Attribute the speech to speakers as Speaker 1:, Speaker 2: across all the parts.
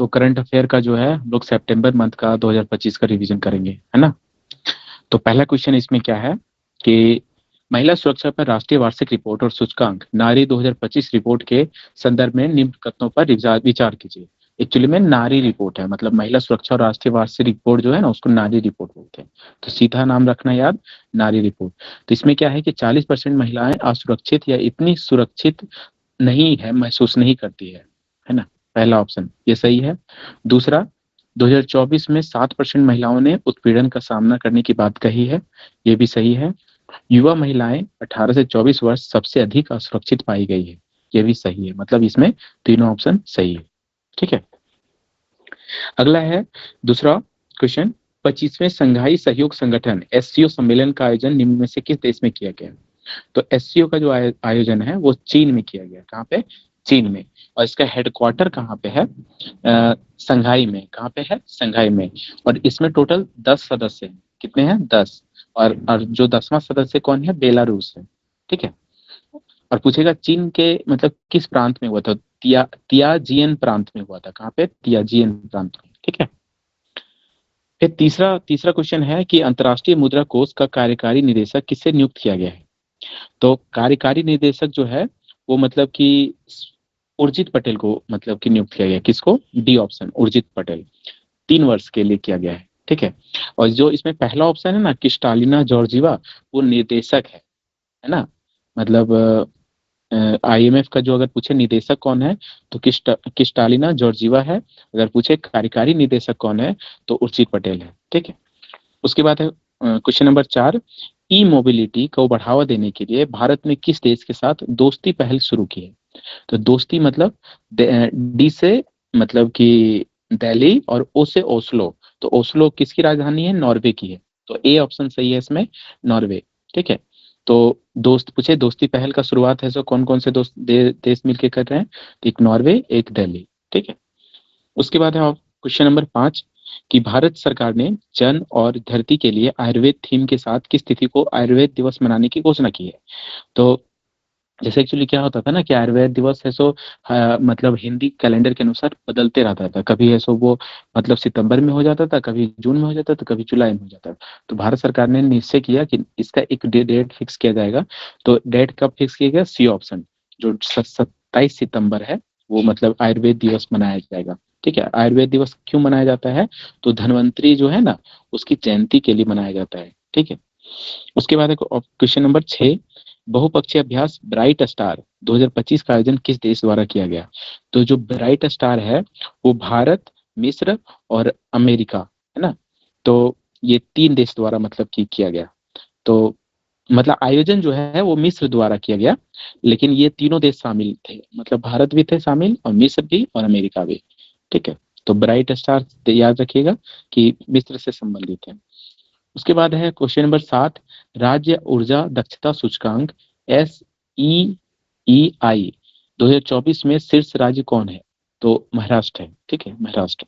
Speaker 1: तो current affair का जो है हम लोग सितंबर मंथ का 2025 का रिवीजन करेंगे, है ना। तो पहला क्वेश्चन इसमें क्या है कि महिला सुरक्षा पर राष्ट्रीय वार्षिक रिपोर्ट और सूचकांक नारी 2025 रिपोर्ट के संदर्भ में निम्न कथनों पर विचार कीजिए। एक्चुअली में नारी रिपोर्ट है, मतलब महिला सुरक्षा और राष्ट्रीय वार्षिक रिपोर्ट जो है ना उसको नारी रिपोर्ट बोलते हैं। तो सीधा नाम रखना याद, नारी रिपोर्ट। तो इसमें क्या है कि 40% महिलाएं असुरक्षित या इतनी सुरक्षित नहीं है, महसूस नहीं करती है ना। पहला ऑप्शन ये सही है। दूसरा, 2024 में 7% महिलाओं ने उत्पीड़न का सामना करने की बात कही है, ये भी सही है। युवा महिलाएं 18 से 24 वर्ष सबसे अधिक असुरक्षित पाई गई है, ये भी सही है। मतलब इसमें तीनों ऑप्शन सही है, ठीक है। अगला है दूसरा क्वेश्चन, 25वें संघाई सहयोग संगठन एससीओ सम्मेलन का आयोजन निम्न में से किस देश में किया गया। तो एससीओ का जो आयोजन है वो चीन में किया गया। कहाँ पे? चीन में। और इसका हेडक्वार्टर कहाँ पे है? संघाई में। कहाँ पे है? संघाई में। और इसमें टोटल 10 सदस्य हैं। कितने हैं? 10। और जो 10वां सदस्य कौन है? बेलारूस है, ठीक है। और पूछेगा चीन के मतलब किस प्रांत में हुआ था? तियाजियन प्रांत में हुआ था। कहाँ पे? तियाजियन प्रांत में, ठीक है। फिर तीसरा तीसरा क्वेश्चन है कि अंतर्राष्ट्रीय मुद्रा कोष का कार्यकारी निदेशक किससे नियुक्त किया गया है। तो कार्यकारी निदेशक जो है वो मतलब कि उर्जित पटेल को मतलब कि नियुक्त किया गया। किसको? D option, Urjit Patel. 3 वर्ष के लिए किया गया है, ठीक है। और जो इसमें पहला ऑप्शन है ना क्रिस्टालिना जॉर्जिवा, वो निर्देशक है ना। मतलब आईएमएफ का जो अगर पूछे निदेशक कौन है तो क्रिस्टालिना जॉर्जिवा है। अगर पूछे कार्यकारी निदेशक कौन है तो उर्जित पटेल है, ठीक है। उसके बाद है क्वेश्चन नंबर 4, ई मोबिलिटी को बढ़ावा देने के लिए भारत ने किस देश के साथ दोस्ती पहल शुरू की है। तो दोस्ती मतलब डी से मतलब कि दिल्ली और ओ से ओस्लो। तो ओस्लो किसकी राजधानी है? नॉर्वे की है। तो ए ऑप्शन सही है इसमें, नॉर्वे, ठीक है। तो दोस्त पूछे दोस्ती पहल का शुरुआत है तो कौन कौन से देश मिलकर कर रहे हैं? तो एक नॉर्वे, एक दिल्ली, ठीक है। उसके बाद है क्वेश्चन नंबर 5 कि भारत सरकार ने जन और धरती के लिए आयुर्वेद थीम के साथ किस तिथि को आयुर्वेद दिवस मनाने की घोषणा की है। तो जैसे एक्चुअली क्या होता था ना कि आयुर्वेद दिवस है सो मतलब हिंदी कैलेंडर के अनुसार बदलते रहता था। कभी है सो वो मतलब सितंबर में हो जाता था, कभी जून में हो जाता था, कभी जुलाई में हो जाता था। तो भारत सरकार ने निश्चय किया कि इसका एक डेट फिक्स किया जाएगा। तो डेट कब फिक्स किया गया? सी ऑप्शन, जो 27 सितंबर है वो मतलब आयुर्वेद दिवस मनाया जाएगा, ठीक है। आयुर्वेद दिवस क्यों मनाया जाता है? तो धन्वंतरी जो है ना उसकी जयंती के लिए मनाया जाता है, ठीक है। उसके बाद क्वेश्चन नंबर 6, बहुपक्षीय अभ्यास ब्राइट स्टार 2025 का आयोजन किस देश द्वारा किया गया। तो जो ब्राइट स्टार है वो भारत, मिस्र और अमेरिका, है ना। तो ये 3 देश द्वारा मतलब कि किया गया। तो मतलब आयोजन जो है वो मिस्र द्वारा किया गया, लेकिन ये तीनों देश शामिल थे, मतलब भारत भी थे शामिल और मिस्र भी और अमेरिका भी, ठीक है। तो ब्राइट स्टार याद रखिएगा कि मिस्र से संबंधित है। उसके बाद है क्वेश्चन नंबर 7, राज्य ऊर्जा दक्षता सूचकांक SEEI 2024 में शीर्ष राज्य कौन है। तो महाराष्ट्र है, ठीक है, महाराष्ट्र।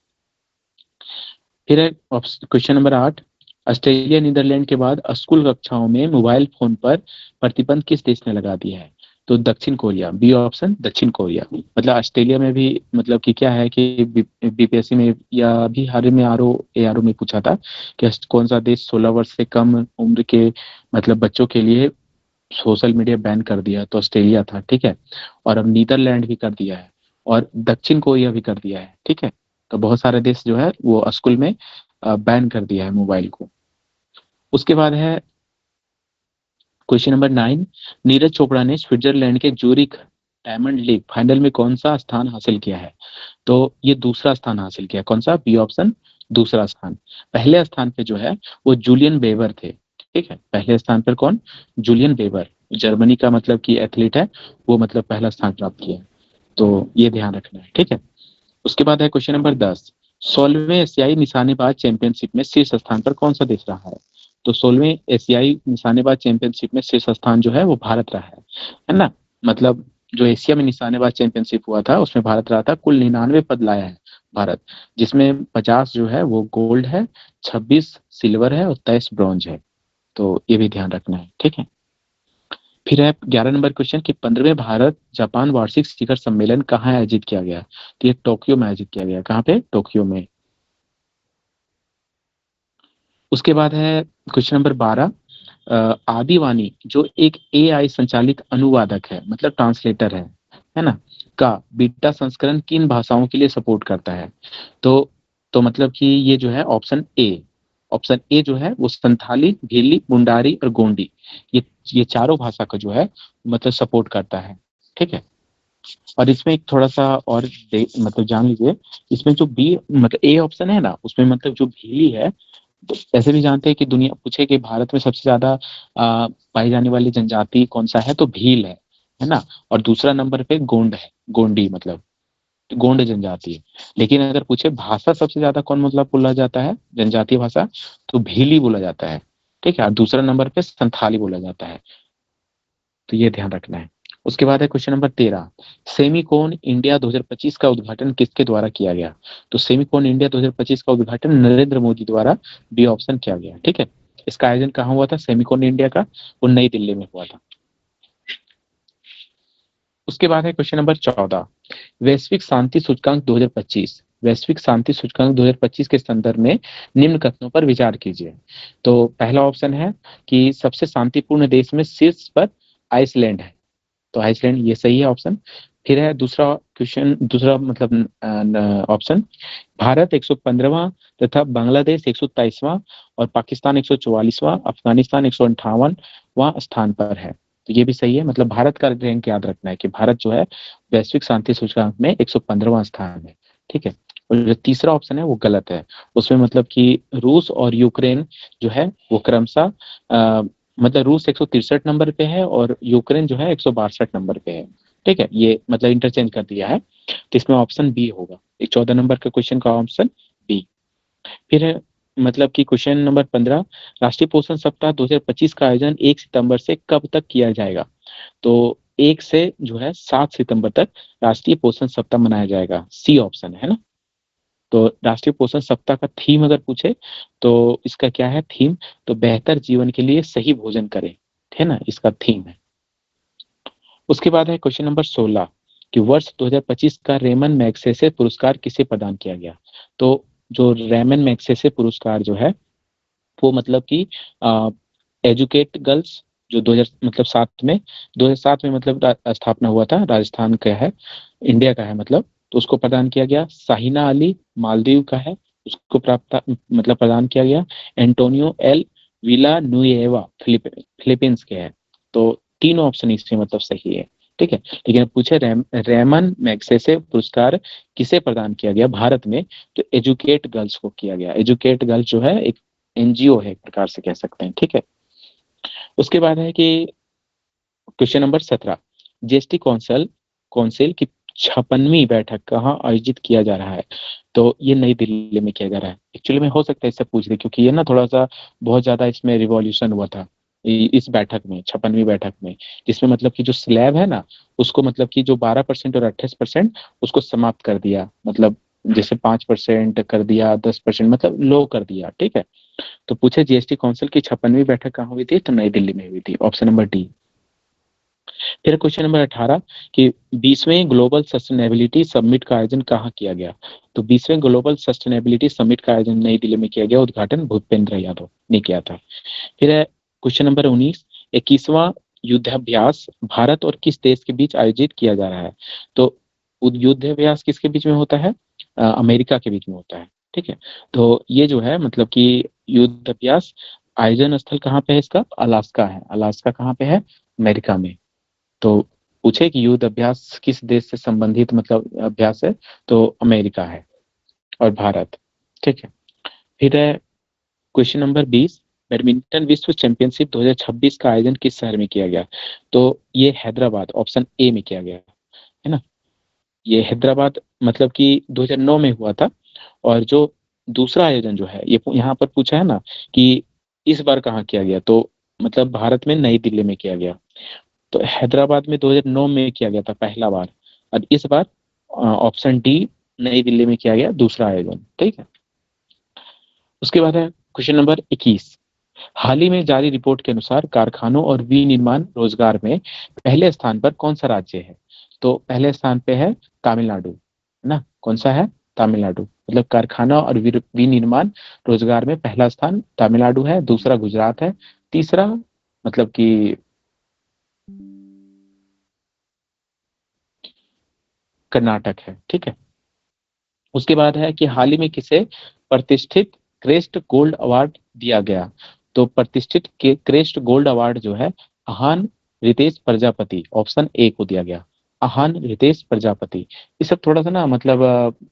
Speaker 1: फिर है क्वेश्चन नंबर 8, ऑस्ट्रेलिया नीदरलैंड के बाद स्कूल कक्षाओं में मोबाइल फोन पर प्रतिबंध किस देश ने लगा दिया है। तो दक्षिण कोरिया, बी ऑप्शन, दक्षिण कोरिया। मतलब ऑस्ट्रेलिया में भी मतलब कि क्या है कि बीपीएससी में या अभी हाल ही में ARO में पूछा था कि कौन सा देश 16 वर्ष से कम उम्र के मतलब बच्चों के लिए सोशल मीडिया बैन कर दिया। तो ऑस्ट्रेलिया था, ठीक है। और अब नीदरलैंड भी कर दिया है और दक्षिण कोरिया भी कर दिया है, ठीक है। तो बहुत सारे देश जो है वो स्कूल में बैन कर दिया है मोबाइल को। उसके बाद है क्वेश्चन नंबर 9, नीरज चोपड़ा ने स्विट्जरलैंड के जूरिक डायमंड लीग फाइनल में कौन सा स्थान हासिल किया है। तो ये दूसरा स्थान हासिल किया। कौन सा? बी ऑप्शन, दूसरा स्थान। पहले स्थान पे जो है वो जूलियन बेवर थे, ठीक है। पहले स्थान पर कौन? जूलियन बेवर, जर्मनी का मतलब कि एथलीट है, वो मतलब पहला स्थान प्राप्त किया। तो ये ध्यान रखना है, ठीक है। उसके बाद है क्वेश्चन नंबर 10, 16वें एशियाई निशानेबाज चैंपियनशिप में शीर्ष स्थान पर कौन सा देश रहा है। तो 16वें एशियाई निशानेबाज चैंपियनशिप में शीर्ष स्थान जो है वो भारत रहा है ना। मतलब जो एशिया में निशानेबाज चैंपियनशिप हुआ था उसमें भारत रहा था। कुल 99 पद लाया है भारत, जिसमें 50 जो है वो गोल्ड है, 26 सिल्वर है और 23 ब्रॉन्ज है। तो ये भी ध्यान रखना है, ठीक है। फिर है 11 नंबर क्वेश्चन कि 15वें भारत जापान वार्षिक शिखर सम्मेलन कहाँ आयोजित किया गया? तो ये टोक्यो में आयोजित किया गया। कहाँ पे? टोक्यो में। उसके बाद है क्वेश्चन नंबर 12, आदिवानी जो एक एआई संचालित अनुवादक है, मतलब ट्रांसलेटर है ना, का बीटा संस्करण किन भाषाओं के लिए सपोर्ट करता है? तो मतलब कि ये जो है ऑप्शन ए जो है वो संथाली, भीली, मुंडारी और गोंडी, ये चारों भाषा का जो है मतलब सपोर्ट करता है। ठीक है। और इसमें एक थोड़ा सा और मतलब जान लीजिए, इसमें जो बी मतलब ए ऑप्शन है ना, उसमें मतलब जो भीली है, तो ऐसे भी जानते हैं कि दुनिया पूछे कि भारत में सबसे ज्यादा पाई जाने वाली जनजाति कौन सा है, तो भील है ना। और दूसरा नंबर पे गोंड है, गोंडी मतलब गोंड जनजाति है। लेकिन अगर पूछे भाषा सबसे ज्यादा कौन मतलब बोला जाता है जनजातीय भाषा, तो भीली बोला जाता है। ठीक है। और दूसरा नंबर पे संथाली बोला जाता है। तो ये ध्यान रखना है। उसके बाद है क्वेश्चन नंबर 13, सेमिकोन इंडिया 2025 का उद्घाटन किसके द्वारा किया गया? तो सेमिकोन इंडिया 2025 का उद्घाटन नरेंद्र मोदी द्वारा बी ऑप्शन किया गया। ठीक है। इसका आयोजन कहाँ हुआ था सेमिकोन इंडिया का? वो नई दिल्ली में हुआ था। उसके बाद है क्वेश्चन नंबर 14, वैश्विक शांति सूचकांक 2025, वैश्विक शांति सूचकांक 2025 के संदर्भ में निम्न कथनों पर विचार कीजिए। तो पहला ऑप्शन है कि सबसे शांतिपूर्ण देश में शीर्ष पर आइसलैंड है, तो आइसलैंड ये सही है ऑप्शन। फिर है दूसरा क्वेश्चन, दूसरा मतलब ऑप्शन, भारत 115वां तथा बांग्लादेश 123वां और पाकिस्तान 144वां, अफगानिस्तान 158वां स्थान पर है। तो ये भी सही है, मतलब भारत का रैंक याद रखना है कि भारत जो है वैश्विक शांति सूचकांक में 115वां स्थान है। ठीक है। और जो तीसरा ऑप्शन है वो गलत है, उसमें मतलब कि रूस और यूक्रेन जो है वो क्रमशः मतलब रूस 163 नंबर पे है और यूक्रेन जो है 162 नंबर पे है। ठीक है, ये मतलब इंटरचेंज कर दिया है। तो इसमें ऑप्शन बी होगा, एक 14 नंबर के क्वेश्चन का ऑप्शन बी। फिर है मतलब कि क्वेश्चन नंबर 15, राष्ट्रीय पोषण सप्ताह 2025 का आयोजन 1 सितंबर से कब तक किया जाएगा? तो 1 से जो है 7 सितंबर तक राष्ट्रीय पोषण सप्ताह मनाया जाएगा, सी ऑप्शन है ना। तो राष्ट्रीय पोषण सप्ताह का थीम अगर पूछे तो इसका क्या है थीम? तो बेहतर जीवन के लिए सही भोजन करें, है ना, इसका थीम है। उसके बाद है क्वेश्चन नंबर 16 कि वर्ष 2025 का रेमन मैग्सेसे पुरस्कार किसे प्रदान किया गया? तो जो रेमन मैग्सेसे पुरस्कार जो है वो मतलब कि एजुकेट गर्ल्स, जो 2000 मतलब 2007 में मतलब स्थापना हुआ था, राजस्थान का है, इंडिया का है मतलब, तो उसको प्रदान किया गया। साहिना अली मालदीव का है, उसको प्राप्त मतलब प्रदान किया गया। एंटोनियो एल विला नुएवा फिलीपींस के हैं। तो तीनों ऑप्शन इसमें मतलब सही है। ठीक है। लेकिन अब पूछे रेमन मैग्सेसे पुरस्कार किसे प्रदान किया गया भारत में? तो एजुकेट गर्ल्स को किया गया। एजुकेट गर्ल्स जो है एक एनजीओ है, एक प्रकार से कह सकते हैं। ठीक है। उसके बाद है कि question number 17, GST council council की 56वीं बैठक कहाँ आयोजित किया जा रहा है? तो ये नई दिल्ली में किया जा रहा है। एक्चुअली में हो सकता है इससे पूछ दे, क्योंकि ये ना थोड़ा सा बहुत ज्यादा इसमें रिवॉल्यूशन हुआ था इस बैठक में, 56वीं बैठक में, जिसमें मतलब कि जो स्लैब है ना, उसको मतलब कि जो 12% और 28% उसको समाप्त कर दिया, मतलब जैसे 5% कर दिया, 10% मतलब लो कर दिया। ठीक है। तो पूछे जीएसटी काउंसिल की 56वीं बैठक कहाँ हुई थी? तो नई दिल्ली में हुई थी, ऑप्शन नंबर डी। फिर क्वेश्चन नंबर 18 कि 20वें ग्लोबल सस्टेनेबिलिटी समिट का आयोजन कहाँ किया गया? तो 20वें ग्लोबल सस्टेनेबिलिटी समिट का आयोजन नई दिल्ली में किया गया, उद्घाटन भूपेंद्र यादव ने किया था। फिर है क्वेश्चन नंबर 19, 21वां युद्धाभ्यास भारत और किस देश के बीच आयोजित किया जा रहा है? तो युद्धाभ्यास किसके बीच में होता है? अमेरिका के बीच में होता है। ठीक है। तो ये जो है मतलब कि युद्धाभ्यास आयोजन स्थल कहाँ पे है इसका? अलास्का है। अलास्का कहाँ पे है? अमेरिका में। तो पूछे कि युद्ध अभ्यास किस देश से संबंधित मतलब अभ्यास है? तो अमेरिका है और भारत। ठीक है। फिर है क्वेश्चन नंबर 20, बैडमिंटन विश्व चैंपियनशिप 2026 का आयोजन किस शहर में किया गया? तो ये हैदराबाद, ऑप्शन ए में किया गया है ना। ये हैदराबाद मतलब कि 2009 में हुआ था। और जो दूसरा आयोजन जो है ये यहाँ पर पूछा है ना कि इस बार कहाँ किया गया, तो मतलब भारत में नई दिल्ली में किया गया। तो हैदराबाद में 2009 में किया गया था पहला बार, और इस बार ऑप्शन डी नई दिल्ली में किया गया दूसरा आयोजन। ठीक है। उसके बाद है क्वेश्चन नंबर 21, हाल ही में जारी रिपोर्ट के अनुसार कारखानों और विनिर्माण रोजगार में पहले स्थान पर कौन सा राज्य है? तो पहले स्थान पे है तमिलनाडु, है ना? कौन सा है? तमिलनाडु। मतलब कारखाना और विनिर्माण रोजगार में पहला स्थान तमिलनाडु है, दूसरा गुजरात है, तीसरा मतलब कि कर्नाटक है। ठीक है। उसके बाद है कि हाल ही में किसे प्रतिष्ठित क्रेस्ट गोल्ड अवार्ड दिया गया? तो प्रतिष्ठित के क्रेस्ट गोल्ड अवार्ड जो है आहान रितेश प्रजापति, ऑप्शन ए को दिया गया। आहान रितेश प्रजापति। ये सब थोड़ा सा ना मतलब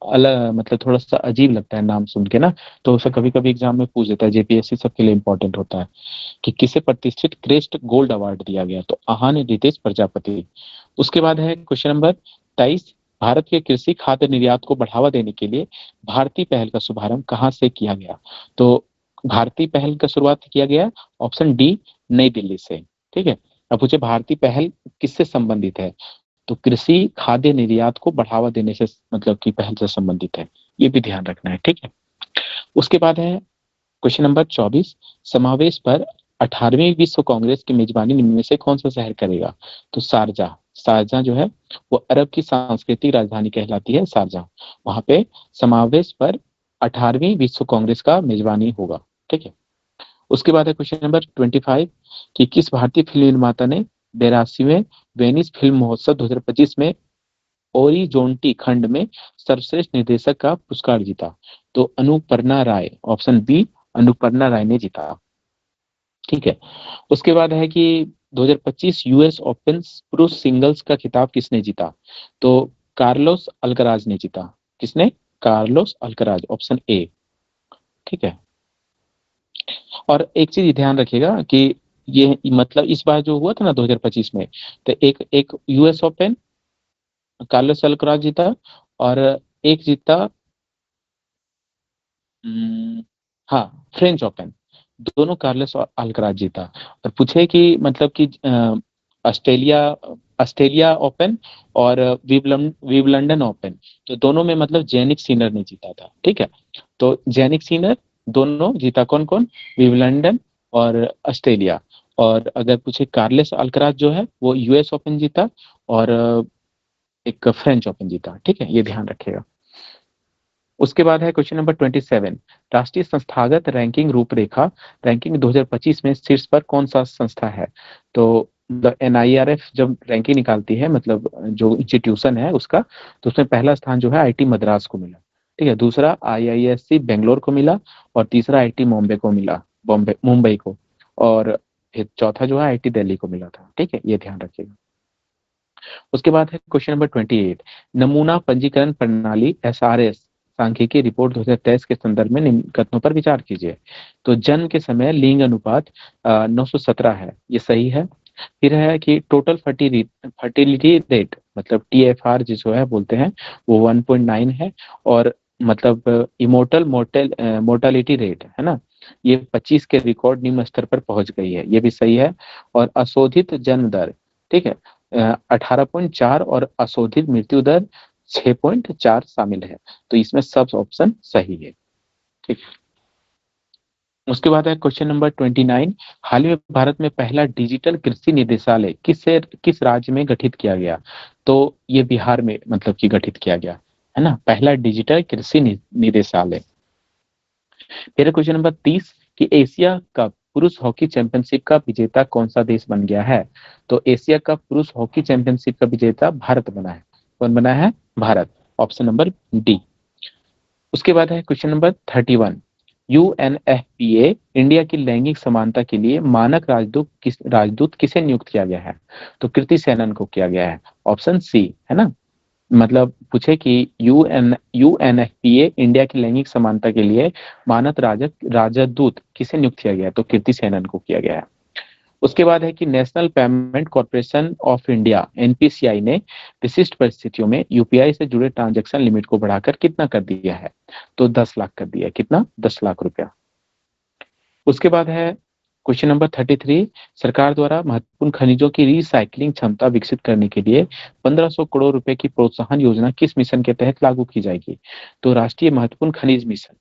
Speaker 1: अलग, मतलब थोड़ा सा अजीब लगता है नाम सुन के ना, तो उसे कभी कभी एग्जाम में पूछ देता है, जेपीएससी सबके लिए इंपॉर्टेंट होता है कि किसे प्रतिष्ठित क्रेस्ट गोल्ड अवार्ड दिया गया? तो आहान रितेश प्रजापति। उसके बाद है क्वेश्चन नंबर 23। भारत के कृषि खाद्य निर्यात को बढ़ावा देने के लिए भारतीय पहल का शुभारंभ कहाँ से किया गया? तो भारतीय पहल का शुरुआत किया गया ऑप्शन डी, नई दिल्ली से। ठीक है। अब पूछे भारतीय पहल किससे संबंधित है? तो कृषि खाद्य निर्यात को बढ़ावा देने से मतलब की पहल से संबंधित है, ये भी ध्यान रखना है। ठीक है। उसके बाद है क्वेश्चन नंबर 24। समावेश पर 18वीं विश्व कांग्रेस की मेजबानी निम्न में से कौन सा शहर करेगा? तो शारजाह। शारजाह जो है वो अरब की सांस्कृतिक राजधानी कहलाती है, शारजाह। वहां पे समावेश पर 18वीं विश्व कांग्रेस का मेजबानी होगा। ठीक है। उसके बाद है क्वेश्चन नंबर 25 कि किस भारतीय फिल्म निर्माता ने 82वें वेनिस फिल्म महोत्सव 2025 में ओरिजोंटी खंड में सर्वश्रेष्ठ निर्देशक का पुरस्कार जीता? तो अनुपर्णा राय, ऑप्शन बी, अनुपर्णा राय ने जीता। ठीक है। उसके बाद है कि 2025 यूएस ओपन पुरुष सिंगल्स का खिताब किसने जीता? तो कार्लोस अल्कराज ने जीता। किसने? Carlos Alcaraz, option A. ठीक है। और एक चीज ध्यान रखिएगा कि ये मतलब इस बार जो हुआ था ना 2025 में, तो एक एक यूएस ओपन कार्लोस अल्कराज जीता, और एक जीता हाँ फ्रेंच ओपन, दोनों कार्लोस और अल्कराज जीता। और पूछे कि मतलब कि ऑस्ट्रेलिया ऑस्ट्रेलिया ओपन और विबलंडन ओपन, तो दोनों में मतलब जेनिक सिनर ने जीता था। ठीक है। तो जेनिक सिनर दोनों जीता, कौन कौन? विबलंडन और ऑस्ट्रेलिया। और अगर पूछे कार्लेस अल्कराज जो है वो यूएस ओपन जीता, और एक फ्रेंच ओपन जीता। ठीक है, ये ध्यान रखिएगा। उसके बाद है क्वेश्चन नंबर 27। राष्ट्रीय संस्थागत रैंकिंग रूपरेखा रैंकिंग 2025 में शीर्ष पर कौन सा संस्था है? तो एनआईआरएफ जब रैंकिंग निकालती है, मतलब जो इंस्टीट्यूशन है उसका, तो उसमें पहला स्थान जो है आईटी मद्रास को मिला। ठीक है। दूसरा आईआईएससी बेंगलोर को मिला, और तीसरा आईटी बॉम्बे को मिला, बॉम्बे मुंबई को, और फिर चौथा जो है आईटी दिल्ली को मिला था। ठीक है, ये ध्यान रखिएगा। उसके बाद है क्वेश्चन नंबर 28। नमूना पंजीकरण प्रणाली एसआरएस सांख्यिकी रिपोर्ट 2023 के संदर्भ में निम्न कथनों पर विचार कीजिए। तो जन्म के समय लिंग अनुपात 917 है, ये सही है। फिर है कि टोटल फर्टिलिटी रेट मतलब टीएफआर जिसको है बोलते हैं, वो 1.9 है। और मतलब इमोटल मोर्टालिटी रेट है ना, ये 25 के रिकॉर्ड निम्न स्तर पर पहुंच गई है, ये भी सही है। और अशोधित जन्म दर, ठीक है, 18.4, और अशोधित मृत्यु दर 6.4 शामिल है। तो इसमें सब ऑप्शन सही है। ठीक। उसके बाद है क्वेश्चन नंबर 29। हाल ही में भारत में पहला डिजिटल कृषि निदेशालय किस राज्य में गठित किया गया? तो ये बिहार में मतलब कि गठित किया गया, है ना, पहला डिजिटल कृषि निदेशालय। फिर क्वेश्चन नंबर 30 कि एशिया कप पुरुष हॉकी चैंपियनशिप का विजेता कौन सा देश बन गया है? तो एशिया कप पुरुष हॉकी चैंपियनशिप का विजेता भारत बना है। कौन बना है? Bharat, option number D. उसके बाद है क्वेश्चन नंबर 31। यूएनएफपीए इंडिया की लैंगिक समानता के लिए मानक राजदूत किसे नियुक्त किया गया है? तो कृति सेनन को किया गया है, ऑप्शन सी, है ना। मतलब पूछे कि यूएनएफपीए इंडिया की लैंगिक समानता के लिए मानक राजदूत किसे नियुक्त किया गया है? तो कृति सेनन को किया गया है। उसके बाद है कि national payment corporation of India NPCI ने विशिष्ट परिस्थितियों में यूपीआई से जुड़े ट्रांजैक्शन लिमिट को बढ़ाकर कितना कर दिया है? तो 10 लाख कर दिया है। कितना? 10 लाख रुपया। उसके बाद है क्वेश्चन नंबर 33। सरकार द्वारा महत्वपूर्ण खनिजों की रिसाइकलिंग क्षमता विकसित करने के लिए 1500 करोड़ रुपए की प्रोत्साहन योजना किस मिशन के तहत लागू की जाएगी? तो राष्ट्रीय महत्वपूर्ण खनिज मिशन,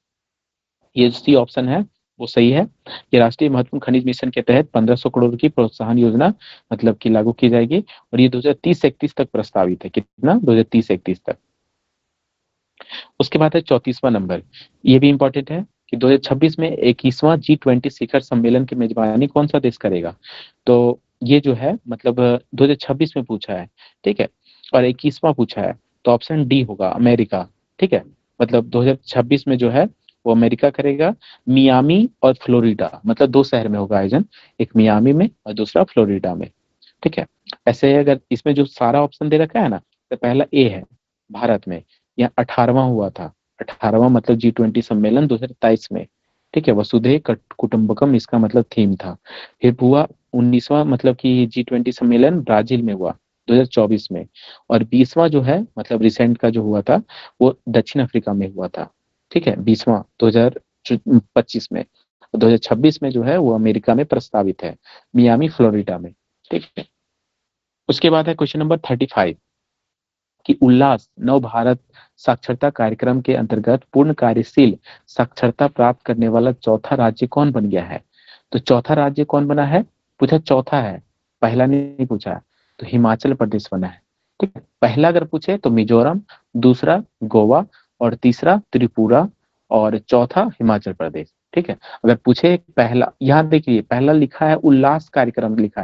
Speaker 1: ये सी ऑप्शन है वो सही है। ये राष्ट्रीय महत्वपूर्ण खनिज मिशन के तहत 1500 करोड़ की प्रोत्साहन योजना मतलब की लागू की जाएगी और ये 2030-31 तक प्रस्तावित है। कितना? 2030-31 तक। उसके बाद है 34वां नंबर, ये भी इंपॉर्टेंट है कि 2026 में 21वां G20 शिखर सम्मेलन की मेजबानी कौन सा देश करेगा? तो ये जो है मतलब 2026 में पूछा है, ठीक है, और 21वां पूछा है, तो ऑप्शन डी होगा, अमेरिका। ठीक है, मतलब 2026 में जो है वो अमेरिका करेगा, मियामी और फ्लोरिडा, मतलब दो शहर में होगा आयोजन, एक मियामी में और दूसरा फ्लोरिडा में। ठीक है, ऐसे अगर इसमें जो सारा ऑप्शन दे रखा है ना, तो पहला ए है भारत में, यह 18वां हुआ था, 18वां मतलब G20 सम्मेलन 2023 में। ठीक है, वसुधैव कुटुंबकम इसका मतलब थीम था। फिर हुआ 19वां मतलब कि G20 सम्मेलन ब्राजील में हुआ 2024 में, और 20वां जो है मतलब रिसेंट का जो हुआ था वो दक्षिण अफ्रीका में हुआ था। ठीक है, 20वां 2025 में, 2026 में जो है वो अमेरिका में प्रस्तावित है, मियामी फ्लोरिडा में। ठीक है, उसके बाद है क्वेश्चन नंबर 35 कि उल्लास नव भारत साक्षरता कार्यक्रम के अंतर्गत पूर्ण कार्यशील साक्षरता प्राप्त करने वाला चौथा राज्य कौन बन गया है? तो चौथा राज्य कौन बना है? पूछा चौथा है, पहला नहीं पूछा है। तो हिमाचल प्रदेश बना है। ठीक है, पहला अगर पूछे तो मिजोरम, दूसरा गोवा और तीसरा त्रिपुरा और चौथा हिमाचल प्रदेश। ठीक है, अगर पूछे पहला, यहाँ देखिए पहला लिखा है उल्लास कार्यक्रम लिखा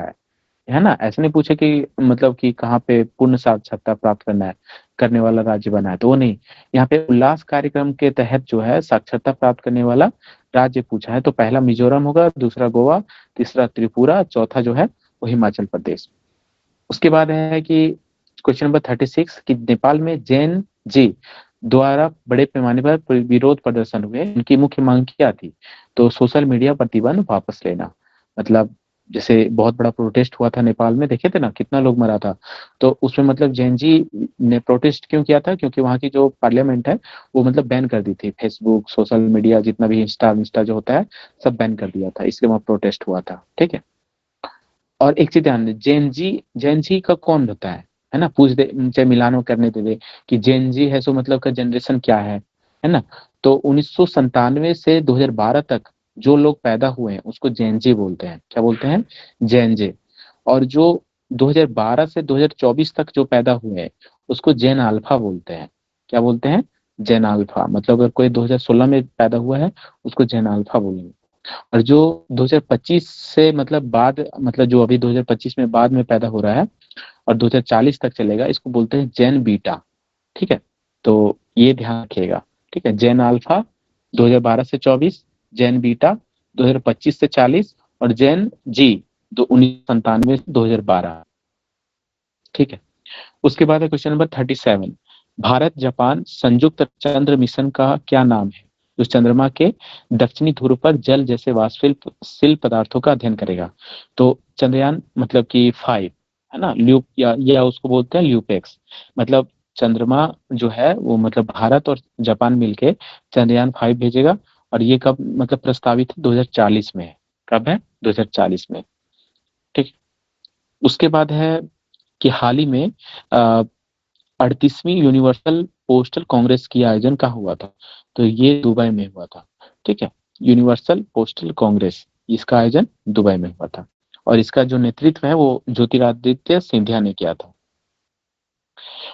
Speaker 1: है ना, ऐसे नहीं पूछे कि मतलब कि कहाँ पे पूर्ण साक्षरता प्राप्त करना है, करने वाला राज्य बना है, तो वो नहीं। यहाँ पे उल्लास कार्यक्रम के तहत जो है साक्षरता प्राप्त करने वाला राज्य पूछा है, तो पहला मिजोरम होगा, दूसरा गोवा, तीसरा त्रिपुरा, चौथा जो है वो हिमाचल प्रदेश। उसके बाद है कि क्वेश्चन नंबर 36 कि नेपाल में जैन जी द्वारा बड़े पैमाने पर विरोध प्रदर्शन हुए, इनकी मुख्य मांग क्या थी? तो सोशल मीडिया प्रतिबंध वापस लेना, मतलब जैसे बहुत बड़ा प्रोटेस्ट हुआ था नेपाल में, देखे थे ना कितना लोग मरा था, तो उसमें मतलब जैन जी ने प्रोटेस्ट क्यों किया था? क्योंकि वहाँ की जो पार्लियामेंट है वो मतलब बैन कर दी थी, फेसबुक सोशल मीडिया जितना भी इंस्टा इंस्टा जो होता है सब बैन कर दिया था, इसलिए वहाँ प्रोटेस्ट हुआ था। ठीक है, और एक चीज ध्यान दे, जैन जी का कौन होता है ना, पूछ दे चाहे मिलानो करने दे कि जैन जी है सो मतलब का जनरेशन क्या है ना। तो 1997 से 2012 तक जो लोग पैदा हुए हैं उसको जैन जी बोलते हैं। क्या बोलते हैं? जैन जी। और जो 2012 से 2024 तक जो पैदा हुए हैं उसको जैन अल्फा बोलते हैं। क्या बोलते हैं? जैन अल्फा। मतलब अगर कोई 2016 में पैदा हुआ है उसको जैन अल्फा बोलेंगे। और जो 2025 से मतलब बाद, मतलब जो अभी 2025 में बाद में पैदा हो रहा है और 2040 तक चलेगा, इसको बोलते हैं जैन बीटा। ठीक है, तो ये ध्यान रखिएगा। ठीक है, जैन अल्फा 2012 से 24, जैन बीटा 2025 से 40 और जैन जी 1997 से 2012। ठीक है, उसके बाद है क्वेश्चन नंबर 37, भारत जापान संयुक्त चंद्र मिशन का क्या नाम है जो चंद्रमा के दक्षिणी ध्रुव पर जल जैसे वाष्पशील पदार्थों का अध्ययन करेगा? तो चंद्रयान मतलब कि 5 है ना, ल्यूप या उसको बोलते हैं ल्यूपेक्स। मतलब चंद्रमा जो है वो मतलब भारत और जापान मिलके चंद्रयान 5 भेजेगा, और ये कब मतलब प्रस्तावित है? 2040 में है। कब है? 2040 में। ठीक, उसके बाद है कि हाल ही में 38वीं यूनिवर्सल पोस्टल कांग्रेस की आयोजन कहाँ हुआ था? तो ये दुबई में हुआ था। ठीक है, यूनिवर्सल पोस्टल कांग्रेस, इसका आयोजन दुबई में हुआ था, और इसका जो नेतृत्व है वो ज्योतिरादित्य सिंधिया ने किया था।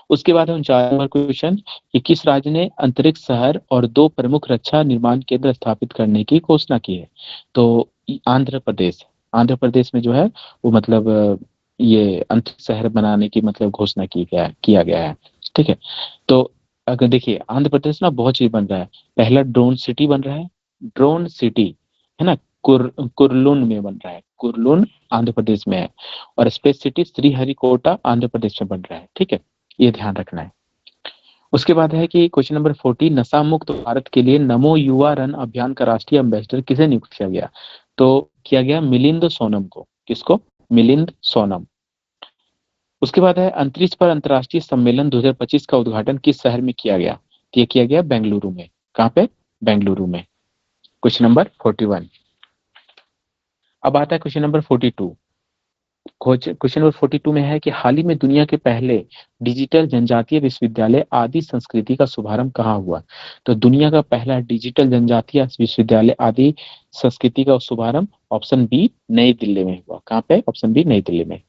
Speaker 1: उसके बाद है 49 नंबर क्वेश्चन कि किस राज्य ने अंतरिक्ष शहर और दो प्रमुख रक्षा निर्माण केंद्र स्थापित करने की घोषणा की है? तो आंध्र प्रदेश। आंध्र प्रदेश में जो है वो मतलब ये अंतरिक्ष शहर बनाने की मतलब घोषणा किया गया है। ठीक है, तो अगर देखिए आंध्र प्रदेश ना बहुत चीज बन रहा है। पहला ड्रोन सिटी बन रहा है, ड्रोन सिटी है ना, कुरलून में बन रहा है, कुरलून आंध्र प्रदेश में है। और स्पेस सिटी श्रीहरिकोटा आंध्र प्रदेश में बन रहा है। ठीक है, ये ध्यान रखना है। उसके बाद है कि क्वेश्चन नंबर 40, नशा मुक्त भारत के लिए नमो युवा रन अभियान का राष्ट्रीय एम्बेसडर किसे नियुक्त किया गया? तो किया गया मिलिंद सोनम को। किसको? मिलिंद सोनम। उसके बाद है अंतरिक्ष पर अंतर्राष्ट्रीय सम्मेलन 2025 का उद्घाटन किस शहर में किया गया? तो ये किया गया बेंगलुरु में। कहाँ पे? बेंगलुरु में। Question number 41। अब आता है क्वेश्चन नंबर 42 क्वेश्चन नंबर 42 में है कि हाल ही में दुनिया के पहले डिजिटल जनजातीय विश्वविद्यालय आदि संस्कृति का शुभारंभ कहाँ हुआ? तो दुनिया का पहला डिजिटल जनजातीय विश्वविद्यालय आदि संस्कृति का शुभारंभ ऑप्शन बी नई दिल्ली में हुआ। कहाँ पे? ऑप्शन बी नई दिल्ली में।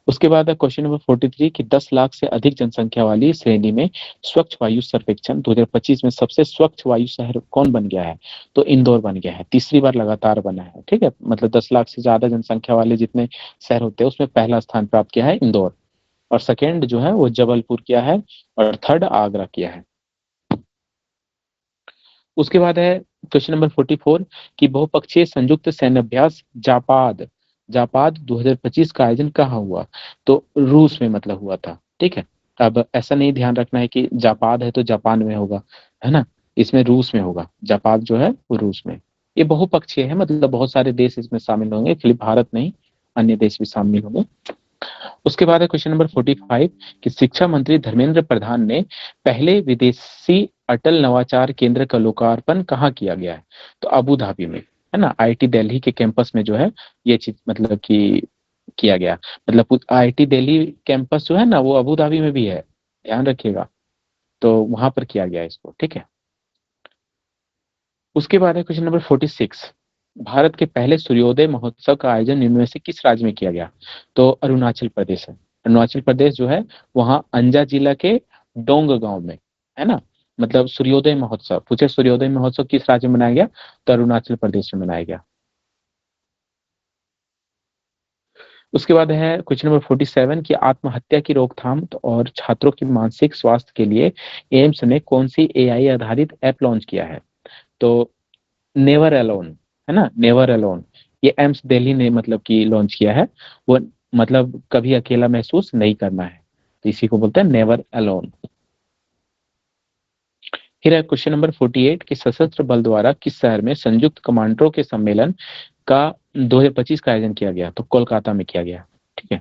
Speaker 1: उसके बाद है क्वेश्चन नंबर 43 कि 10 लाख से अधिक जनसंख्या वाली श्रेणी में स्वच्छ वायु सर्वेक्षण 2025 में सबसे स्वच्छ वायु शहर कौन बन गया है? तो इंदौर बन गया है, तीसरी बार लगातार बना है। ठीक है, मतलब 10 लाख से ज्यादा जनसंख्या वाले जितने शहर होते हैं उसमें पहला स्थान प्राप्त किया है इंदौर, और सेकेंड जो है वो जबलपुर किया है, और थर्ड आगरा किया है। उसके बाद है क्वेश्चन नंबर 44 कि बहुपक्षीय संयुक्त सैन्य अभ्यास जापाद जापाद 2025 का आयोजन कहाँ हुआ? तो रूस में मतलब हुआ था। ठीक है, अब ऐसा नहीं ध्यान रखना है कि जापाद है तो जापान में होगा, है ना, इसमें रूस में होगा। जापाद जो है वो रूस में। ये बहुपक्षीय है, मतलब बहुत सारे देश इसमें शामिल होंगे, खाली भारत नहीं, अन्य देश भी शामिल होंगे। उसके बाद है क्वेश्चन नंबर 45 कि शिक्षा मंत्री धर्मेंद्र प्रधान ने पहले विदेशी अटल नवाचार केंद्र का लोकार्पण कहाँ किया गया है? तो अबू धाबी में, है ना, आईआईटी दिल्ली के कैंपस में जो है ये चीज मतलब कि किया गया। मतलब आईआईटी दिल्ली कैंपस जो है ना वो अबू धाबी में भी है, ध्यान रखिएगा, तो वहां पर किया गया इसको। ठीक है, उसके बाद है क्वेश्चन नंबर 46, भारत के पहले सूर्योदय महोत्सव का आयोजन निम्न में से किस राज्य में किया गया? तो अरुणाचल प्रदेश है। अरुणाचल प्रदेश जो है वहां अंजा जिला के डोंग गांव में, है ना, मतलब सूर्योदय महोत्सव, पूछे सूर्योदय महोत्सव किस राज्य में मनाया गया? तो अरुणाचल प्रदेश में मनाया गया। उसके बाद है क्वेश्चन नंबर 47 की आत्महत्या की रोकथाम और छात्रों की मानसिक स्वास्थ्य के लिए एम्स ने कौन सी एआई आधारित ऐप लॉन्च किया है? तो नेवर अलोन, है ना, नेवर अलोन, ये एम्स दिल्ली ने मतलब कि लॉन्च किया है। वो मतलब कभी अकेला महसूस नहीं करना है, तो इसी को बोलते हैं नेवर अलोन। फिर है क्वेश्चन नंबर 48 कि सशस्त्र बल द्वारा किस शहर में संयुक्त कमांडरों के सम्मेलन का 2025 का आयोजन किया गया? तो कोलकाता में किया गया। ठीक है,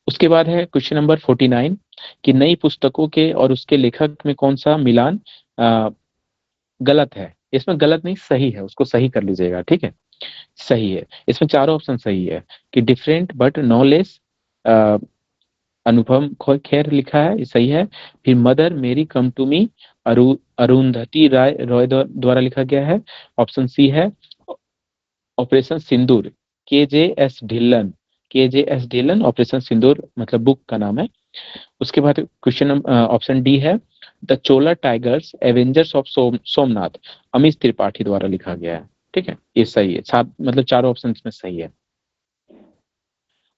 Speaker 1: उसके बाद है क्वेश्चन नंबर 49 कि नई पुस्तकों के और उसके लेखक में कौन सा मिलान गलत है? इसमें गलत नहीं, सही है, उसको सही कर लीजिएगा। ठीक है, सही है, इसमें चारों ऑप्शन सही है कि different but no less, Anupam Kher लिखा है, ये सही है। फिर मदर मेरी कम टू मी अरुंधति राय रॉय द्वारा लिखा गया है, ऑप्शन सी है। ऑपरेशन सिंदूर के जे एस ढिल्लन ऑपरेशन सिंदूर मतलब बुक का नाम है। उसके बाद क्वेश्चन ऑप्शन डी है the Chola tigers Avengers of Somnath Amit Tripathi द्वारा लिखा गया है। ठीक है, ये सही है, सात मतलब चारों ऑप्शन में सही है।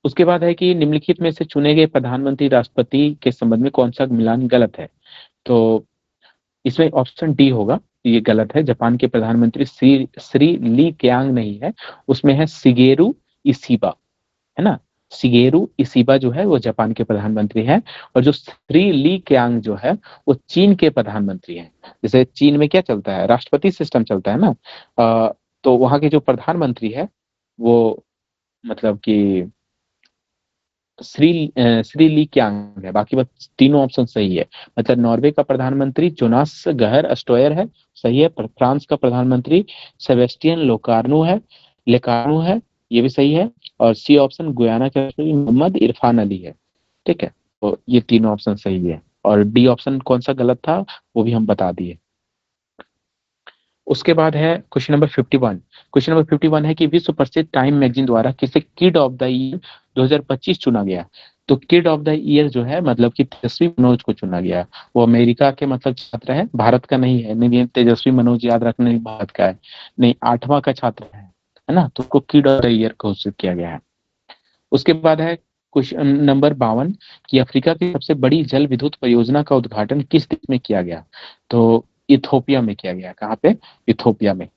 Speaker 1: उसके बाद है कि निम्नलिखित में से चुने गए प्रधानमंत्री राष्ट्रपति के संबंध में कौन सा मिलान गलत है? तो इसमें ऑप्शन डी होगा, ये गलत है। जापान के प्रधानमंत्री श्री श्री ली क्यांग नहीं है, उसमें है शिगेरू इशिबा, है ना, शिगेरू इशिबा जो है वो जापान के प्रधानमंत्री हैं, और जो श्री ली क्यांग जो है वो चीन के प्रधानमंत्री हैं। जैसे चीन में क्या चलता है, राष्ट्रपति सिस्टम चलता है ना, तो वहां के जो प्रधानमंत्री है वो मतलब कि श्री ली क्यांग है। बाकी बस तीनों ऑप्शन सही है। मतलब नॉर्वे का प्रधानमंत्री जोनास गहर अस्टोयर है, सही है। फ्रांस का प्रधानमंत्री सेबेस्टियन लेकार्नो है, ये भी सही है। और सी ऑप्शन गुयाना के राष्ट्रपति मोहम्मद इरफान अली है। ठीक है, तो ये तीनों ऑप्शन सही है, और डी ऑप्शन कौन सा गलत था वो भी हम बता दिए। उसके बाद है क्वेश्चन नंबर 51। क्वेश्चन नंबर 51 है कि विश्व प्रसिद्ध टाइम मैगजीन द्वारा किसे किड ऑफ द ईयर 2025 चुना गया? तो किड ऑफ द ईयर जो है मतलब कि तेजस्वी मनोज को चुना गया। वो अमेरिका के मतलब छात्र है, भारत का नहीं है। नहीं, तेजस्वी मनोज याद रखना, नहीं भारत का है, नहीं 8वां का छात्र है ना, तो उसको किड ऑफ द ईयर घोषित किया गया है। उसके बाद है क्वेश्चन नंबर 52 कि अफ्रीका की सबसे बड़ी जल विद्युत परियोजना का उद्घाटन किस देश में किया गया? तो इथोपिया में किया गया। कहाँ पे? इथोपिया में।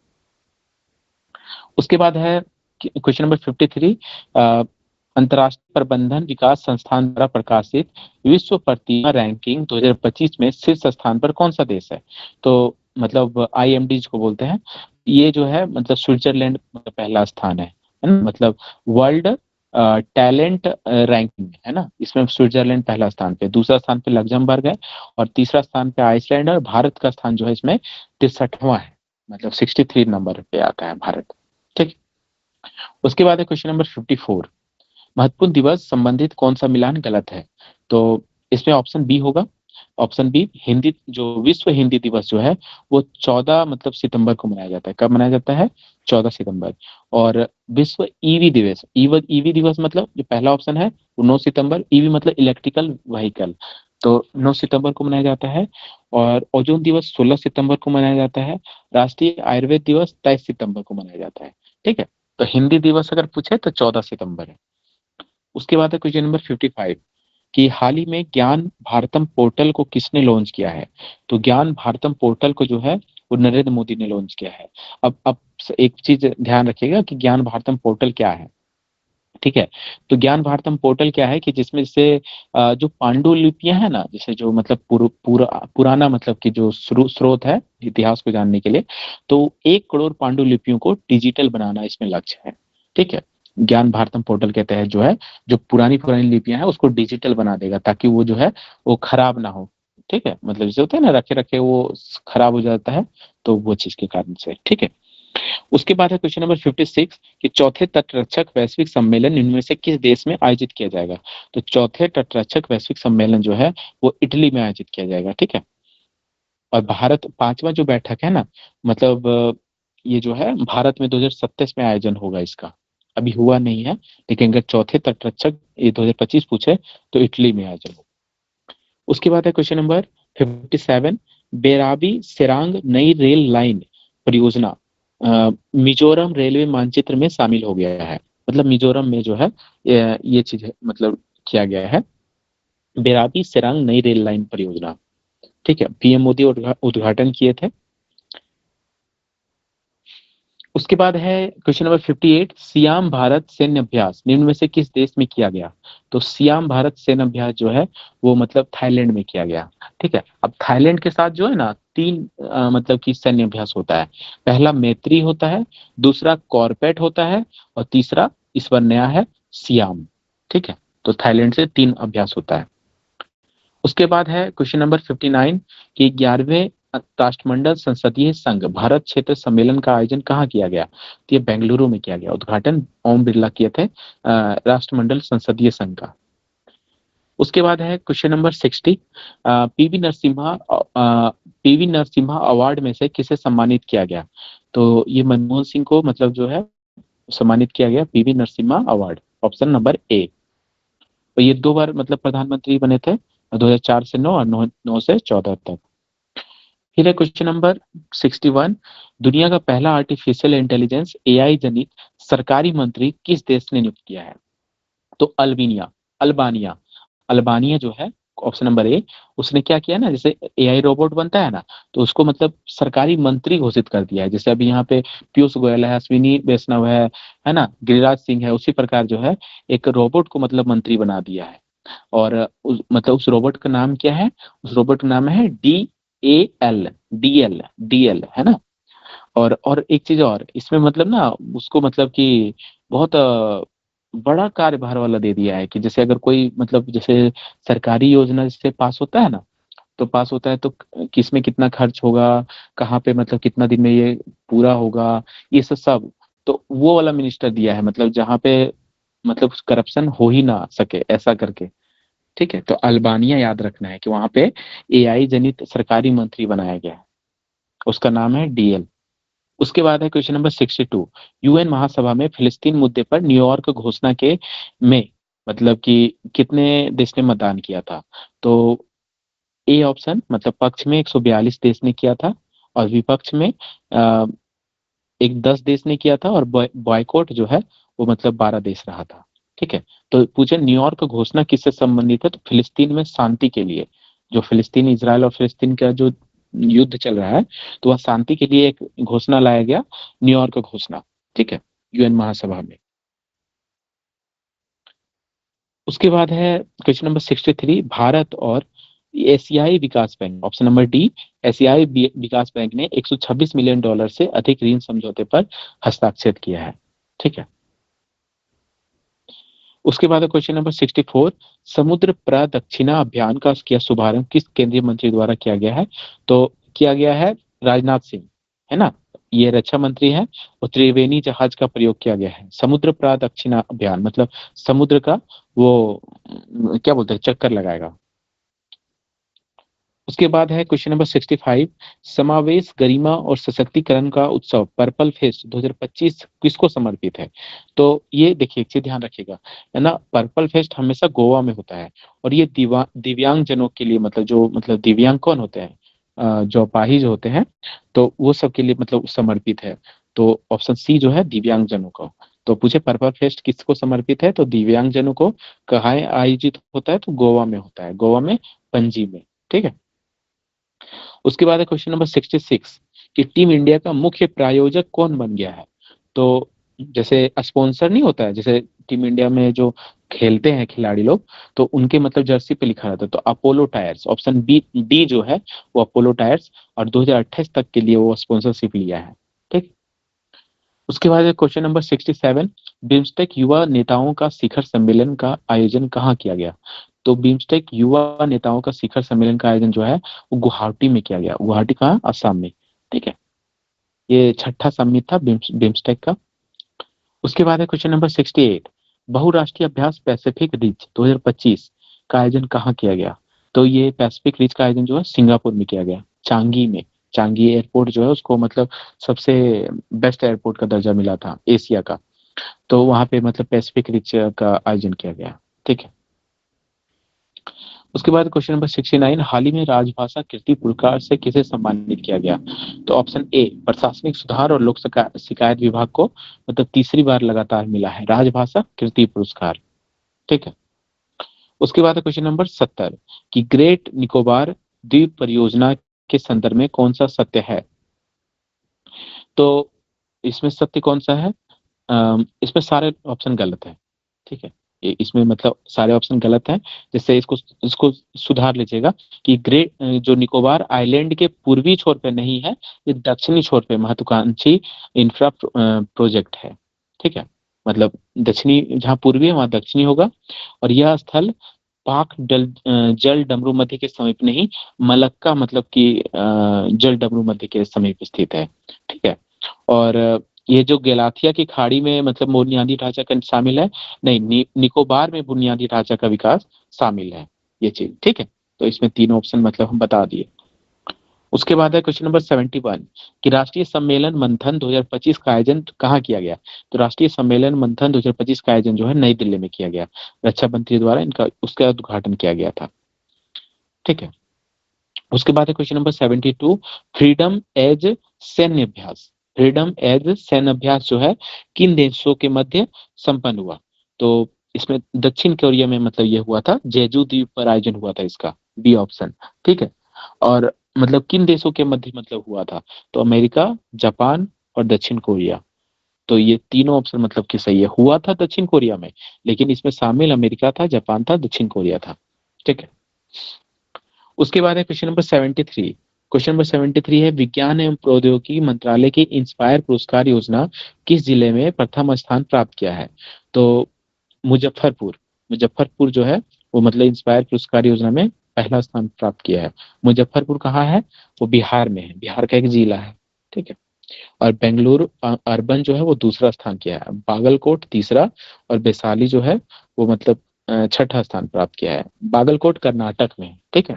Speaker 1: उसके बाद है क्वेश्चन नंबर 53, अंतर्राष्ट्रीय प्रबंधन विकास संस्थान द्वारा प्रकाशित विश्व प्रतिमा रैंकिंग 2025 में शीर्ष स्थान पर कौन सा देश है? तो मतलब आईएमडी को बोलते हैं, ये जो है मतलब स्विट्जरलैंड पहला स्थान है ना, मतलब वर्ल्ड टैलेंट रैंकिंग है ना, इसमें स्विट्जरलैंड पहला स्थान पे, दूसरा स्थान पे लग्जमबर्ग है, और तीसरा स्थान पे आइसलैंड है, और भारत का स्थान जो है इसमें 63वां है, मतलब 63 नंबर पे आता है भारत। ठीक, उसके बाद है क्वेश्चन नंबर 54 महत्वपूर्ण दिवस संबंधित कौन सा मिलान गलत है? तो इसमें ऑप्शन बी होगा। ऑप्शन बी, हिंदी जो विश्व हिंदी दिवस जो है वो 14 मतलब सितंबर को मनाया जाता है। कब मनाया जाता है? 14 सितंबर। और विश्व ईवी दिवस, ईवी दिवस मतलब जो पहला ऑप्शन है वो 9 सितंबर, ईवी मतलब इलेक्ट्रिकल व्हीकल, तो 9 सितंबर को मनाया जाता है। और ओजोन दिवस 16 सितंबर को मनाया जाता है। राष्ट्रीय आयुर्वेद दिवस 23 सितंबर को मनाया जाता है। ठीक है, तो हिंदी दिवस अगर पूछे तो 14 सितंबर है। उसके बाद है क्वेश्चन नंबर 55 कि हाल ही में ज्ञान भारतम पोर्टल को किसने लॉन्च किया है? तो ज्ञान भारतम पोर्टल को जो है वो नरेंद्र मोदी ने लॉन्च किया है। अब एक चीज ध्यान रखिएगा कि ज्ञान भारतम पोर्टल क्या है। ठीक है, तो ज्ञान भारतम पोर्टल क्या है कि जिसमें से जो पांडुलिपियां है ना, जैसे जो मतलब पुराना मतलब कि जो स्रोत है इतिहास को जानने के लिए, तो 1 करोड़ पांडुलिपियों को डिजिटल बनाना इसमें लक्ष्य है। ठीक है, ज्ञान भारतम पोर्टल के तहत जो है जो पुरानी पुरानी लिपियां हैं उसको डिजिटल बना देगा ताकि वो जो है वो खराब ना हो। ठीक है, मतलब जैसे होता है ना रखे रखे वो खराब हो जाता है, तो वो चीज के कारण से। ठीक है, उसके बाद है क्वेश्चन नंबर 56 कि चौथे तटरक्षक वैश्विक सम्मेलन इनमें से किस देश में आयोजित किया जाएगा? तो चौथे तटरक्षक वैश्विक सम्मेलन जो है वो इटली में आयोजित किया जाएगा। ठीक है, और भारत पांचवा जो बैठक है ना, मतलब ये जो है भारत में 2027 में आयोजन होगा इसका। अभी हुआ नहीं है, लेकिन अगर चौथे तटरक्षक ये 2025 पूछे तो इटली में आयोजन होगा। उसके बाद है क्वेश्चन नंबर 57, बेराबी सिरांग नई रेल लाइन परियोजना मिजोरम रेलवे मानचित्र में शामिल हो गया है। मतलब मिजोरम में जो है ये चीज मतलब किया गया है, बेराबी सिरांग नई रेल लाइन परियोजना। ठीक है, पीएम मोदी उद्घाटन किए थे। उसके बाद है क्वेश्चन नंबर 58, सियाम भारत सैन्य अभ्यास निम्न में से किस देश में किया गया? तो सियाम भारत सैन्य अभ्यास जो है वो मतलब थाईलैंड में किया गया। ठीक है, अब थाईलैंड के साथ जो है ना तीन मतलब कि सैन्य अभ्यास होता है। पहला मैत्री होता है, दूसरा कॉर्पेट होता है, और तीसरा इस बार नया है सियाम। ठीक है, तो थाईलैंड से 3 अभ्यास होता है। उसके बाद है क्वेश्चन नंबर 59 कि 11वें राष्ट्रमंडल संसदीय संघ भारत क्षेत्र सम्मेलन का आयोजन कहाँ किया गया? तो ये बेंगलुरु में किया गया। उद्घाटन ओम बिरला किए थे राष्ट्रमंडल संसदीय संघ का। उसके बाद है question number 60, PV Narasimha award में से किसे सम्मानित किया गया? तो ये मनमोहन सिंह को मतलब जो है सम्मानित किया गया PV Narasimha award, option number A. तो ये 2 बार मतलब प्रधानमंत्री बने थे, 2004 से 9 और 9 से 14 तक। फिर है क्वेश्चन नंबर 61, दुनिया का पहला आर्टिफिशियल इंटेलिजेंस एआई जनित सरकारी मंत्री किस देश ने नियुक्त किया है? तो अल्बानिया अल्बानिया जो है ऑप्शन नंबर ए, उसने क्या किया ना, जैसे एआई रोबोट बनता है ना, तो उसको मतलब सरकारी मंत्री घोषित कर दिया है। जैसे अभी यहाँ पे पीयूष गोयल है, अश्विनी वैष्णव है ना, गिरिराज सिंह है, उसी प्रकार जो है एक रोबोट को मतलब मंत्री बना दिया है। और मतलब उस रोबोट का नाम क्या है? उस रोबोट का नाम है डीएल है ना। और एक चीज और इसमें मतलब ना उसको मतलब कि बहुत बड़ा कार्यभार वाला दे दिया है कि जैसे अगर कोई मतलब जैसे सरकारी योजना जैसे पास होता है ना, तो पास होता है तो किसमें कितना खर्च होगा, कहाँ पे मतलब कितना दिन में ये पूरा होगा, ये सब तो वो वाला मिनिस्टर दिया है, मतलब जहाँ पे मतलब करप्शन हो ही ना सके ऐसा करके। ठीक है, तो अल्बानिया याद रखना है कि वहां पे एआई जनित सरकारी मंत्री बनाया गया है, उसका नाम है डीएल। उसके बाद है क्वेश्चन नंबर 62, यूएन महासभा में फिलिस्तीन मुद्दे पर न्यूयॉर्क घोषणा के में मतलब कि कितने देश ने मतदान किया था? तो ए ऑप्शन मतलब पक्ष में 142 देश ने किया था, और विपक्ष में एक 10 देश ने किया था, और बॉयकॉट जो है वो मतलब 12 देश रहा था। ठीक है, तो पूछे न्यूयॉर्क घोषणा किससे संबंधित है? तो फिलिस्तीन में शांति के लिए, जो फिलिस्तीन इजराइल और फिलिस्तीन का जो युद्ध चल रहा है, तो वह शांति के लिए एक घोषणा लाया गया, न्यूयॉर्क घोषणा। ठीक है, यूएन महासभा में। उसके बाद है क्वेश्चन नंबर 63, भारत और एशियाई विकास बैंक, ऑप्शन नंबर डी, एशियाई विकास बैंक ने $126 मिलियन से अधिक ऋण समझौते पर हस्ताक्षर किया है। ठीक है, उसके बाद क्वेश्चन नंबर 64, समुद्र प्रदक्षिणा अभियान का किया शुभारंभ किस केंद्रीय मंत्री द्वारा किया गया है? तो किया गया है राजनाथ सिंह, है ना। ये रक्षा मंत्री है। और त्रिवेणी जहाज का प्रयोग किया गया है। समुद्र प्रदक्षिणा अभियान मतलब समुद्र का वो क्या बोलते हैं, चक्कर लगाएगा। उसके बाद है क्वेश्चन नंबर 65, समावेश गरिमा और सशक्तिकरण का उत्सव पर्पल फेस्ट 2025 किसको समर्पित है? तो ये देखिए, एक चीज ध्यान रखिएगा, है ना, पर्पल फेस्ट हमेशा गोवा में होता है। और ये दिव्यांग जनों के लिए, मतलब जो मतलब दिव्यांग कौन होते हैं, जो अपाहिज होते हैं, तो वो सब के लिए मतलब समर्पित है। तो ऑप्शन सी जो है दिव्यांग जनों को। तो पूछे पर्पल फेस्ट किसको समर्पित है, तो दिव्यांग जनों को। कहाँ आयोजित होता है, तो गोवा में होता है, गोवा में, पणजी में। ठीक है। उसके बाद है क्वेश्चन नंबर 66 कि टीम इंडिया का मुख्य प्रायोजक कौन बन गया है? तो जैसे स्पॉन्सर नहीं होता है, जैसे टीम इंडिया में जो खेलते हैं खिलाड़ी लोग, तो उनके मतलब जर्सी पे लिखा रहता है, तो Apollo tyres, option B D जो है वो अपोलो टायर्स, और 2028 तक के लिए वो स्पॉन्सरशिप लिया है। ठीक। उसके बाद क्वेश्चन नंबर 67, बिम्स्टेक युवा नेताओं का शिखर सम्मेलन का आयोजन कहाँ किया गया? तो बिम्स्टेक युवा नेताओं का शिखर सम्मेलन का आयोजन जो है वो गुवाहाटी में किया गया। गुवाहाटी कहाँ, असम में। ठीक है। ये छठा समिट था बिम्स्टेक का। उसके बाद है क्वेश्चन नंबर 68, बहुराष्ट्रीय अभ्यास पैसिफिक रिच 2025 का आयोजन कहाँ किया गया? तो ये पैसिफिक रिच का आयोजन जो है सिंगापुर में किया गया, चांगी में। चांगी एयरपोर्ट जो है उसको मतलब सबसे बेस्ट एयरपोर्ट का दर्जा मिला था एशिया का। तो वहां पे मतलब पैसिफिक रिच का आयोजन किया गया। ठीक है। उसके बाद क्वेश्चन नंबर 69, हाल ही में राजभाषा कीर्ति पुरस्कार से किसे सम्मानित किया गया? तो ऑप्शन ए प्रशासनिक सुधार और लोक शिकायत विभाग को मतलब तीसरी बार लगातार मिला है राजभाषा कीर्ति पुरस्कार। ठीक है। उसके बाद क्वेश्चन नंबर 70 कि ग्रेट निकोबार द्वीप परियोजना के संदर्भ में कौन सा सत्य है? तो इसमें सत्य कौन सा है? इसमें सारे ऑप्शन गलत है। ठीक है। इसमें मतलब सारे ऑप्शन गलत हैं। जैसे इसको इसको सुधार लीजिएगा कि ग्रेट जो निकोबार आइलैंड के पूर्वी छोर पे नहीं है, ये दक्षिणी छोर पे महत्वाकांक्षी इंफ्रा प्रोजेक्ट है। ठीक है। मतलब दक्षिणी जहाँ पूर्वी है वहां दक्षिणी होगा। और यह स्थल पाक जल डमरू मध्य के समीप नहीं, मलक्का मतलब कि जल डमरू मध्य के समीप स्थित है। ठीक है। और ये जो गलाथिया की खाड़ी में मतलब बुनियादी ढांचा का शामिल है, नहीं, निकोबार में बुनियादी ढांचा का विकास शामिल है, ये चीज। ठीक है। तो इसमें तीन ऑप्शन मतलब हम बता दिए। उसके बाद है क्वेश्चन नंबर 71 कि राष्ट्रीय सम्मेलन मंथन 2025 का आयोजन कहाँ किया गया? तो राष्ट्रीय सम्मेलन मंथन 2025 का आयोजन जो है नई दिल्ली में किया गया। रक्षा मंत्री द्वारा इनका उसका उद्घाटन किया गया था। ठीक है। उसके बाद है क्वेश्चन नंबर 72, फ्रीडम एज सैन्य अभ्यास, फ्रीडम एज सैन्य अभ्यास जो है किन देशों के मध्य संपन्न हुआ? तो इसमें दक्षिण कोरिया में मतलब ये हुआ था, जेजू द्वीप पर आयोजन हुआ था इसका, बी ऑप्शन। ठीक है। और मतलब किन देशों के मध्य मतलब हुआ था? तो अमेरिका, जापान और दक्षिण कोरिया। तो ये तीनों ऑप्शन मतलब कि सही है, हुआ था दक्षिण कोरिया में, लेकिन इसमें शामिल अमेरिका था, जापान था, दक्षिण कोरिया था। ठीक है। उसके बाद है क्वेश्चन नंबर 73। क्वेश्चन नंबर 73 है विज्ञान एवं प्रौद्योगिकी मंत्रालय की इंस्पायर पुरस्कार योजना किस जिले में प्रथम स्थान प्राप्त किया है? तो मुजफ्फरपुर, मुजफ्फरपुर जो है वो मतलब इंस्पायर पुरस्कार योजना में पहला स्थान प्राप्त किया है। मुजफ्फरपुर कहाँ है? वो बिहार में है, बिहार का एक जिला है। ठीक है। और बेंगलुरु अर्बन जो है वो दूसरा स्थान किया है, बागलकोट तीसरा, और वैशाली जो है वो मतलब छठा स्थान प्राप्त किया है। बागलकोट कर्नाटक में है। ठीक है।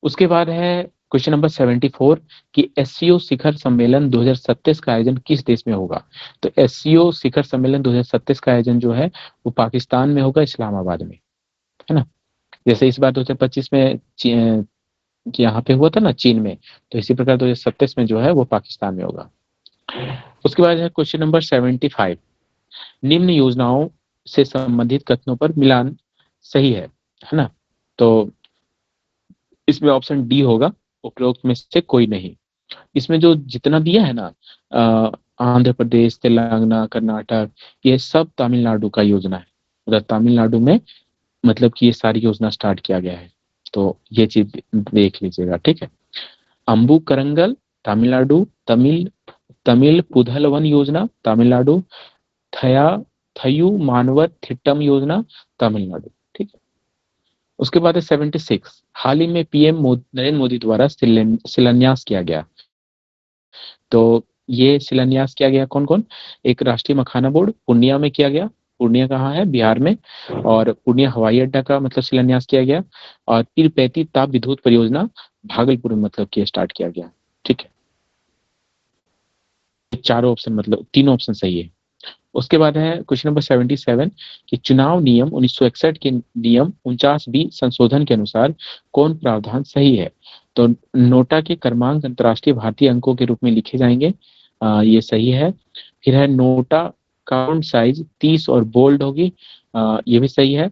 Speaker 1: उसके बाद है क्वेश्चन नंबर 74 कि एससीओ शिखर सम्मेलन 2027 का आयोजन किस देश में होगा? तो एससीओ शिखर सम्मेलन 2027 का आयोजन जो है वो पाकिस्तान में होगा, इस्लामाबाद में, है ना। जैसे इस बार 2025 में यहाँ पे हुआ था ना, चीन में, तो इसी प्रकार 2027 में जो है वो पाकिस्तान में होगा। उसके बाद है क्वेश्चन नंबर 75, निम्न योजनाओं से संबंधित कथनों पर मिलान सही है ना। तो इसमें ऑप्शन डी होगा, उपरोक्त में से कोई नहीं। इसमें जो जितना दिया है ना, आंध्र प्रदेश, तेलंगाना, कर्नाटक, ये सब तमिलनाडु का योजना है। मतलब तमिलनाडु में मतलब कि ये सारी योजना स्टार्ट किया गया है। तो ये चीज देख लीजिएगा। ठीक है। अम्बू करंगल तमिलनाडु, तमिल तमिल पुधलवन योजना तमिलनाडु, थया थयू मानवर थिट्टम योजना तमिलनाडु। ठीक है। उसके बाद है 76, हाल ही में पीएम नरेंद्र मोदी द्वारा शिलान्यास किया गया तो ये शिलान्यास किया गया कौन कौन, एक राष्ट्रीय मखाना बोर्ड पूर्णिया में किया गया, पूर्णिया कहाँ है, बिहार में, और पूर्णिया हवाई अड्डा का मतलब शिलान्यास किया गया, और पीरपैंती ताप विद्युत परियोजना भागलपुर में मतलब कि स्टार्ट किया गया। ठीक है, चारों ऑप्शन मतलब तीनों ऑप्शन सही है। उसके बाद है क्वेश्चन नंबर 77 कि चुनाव नियम 1961 के नियम 49B संशोधन के अनुसार कौन प्रावधान सही है। तो नोटा के क्रमांक अंतर्राष्ट्रीय भारतीय अंकों के रूप में लिखे जाएंगे, ये सही है। फिर है नोटा काउंट साइज 30 और बोल्ड होगी, ये भी सही है।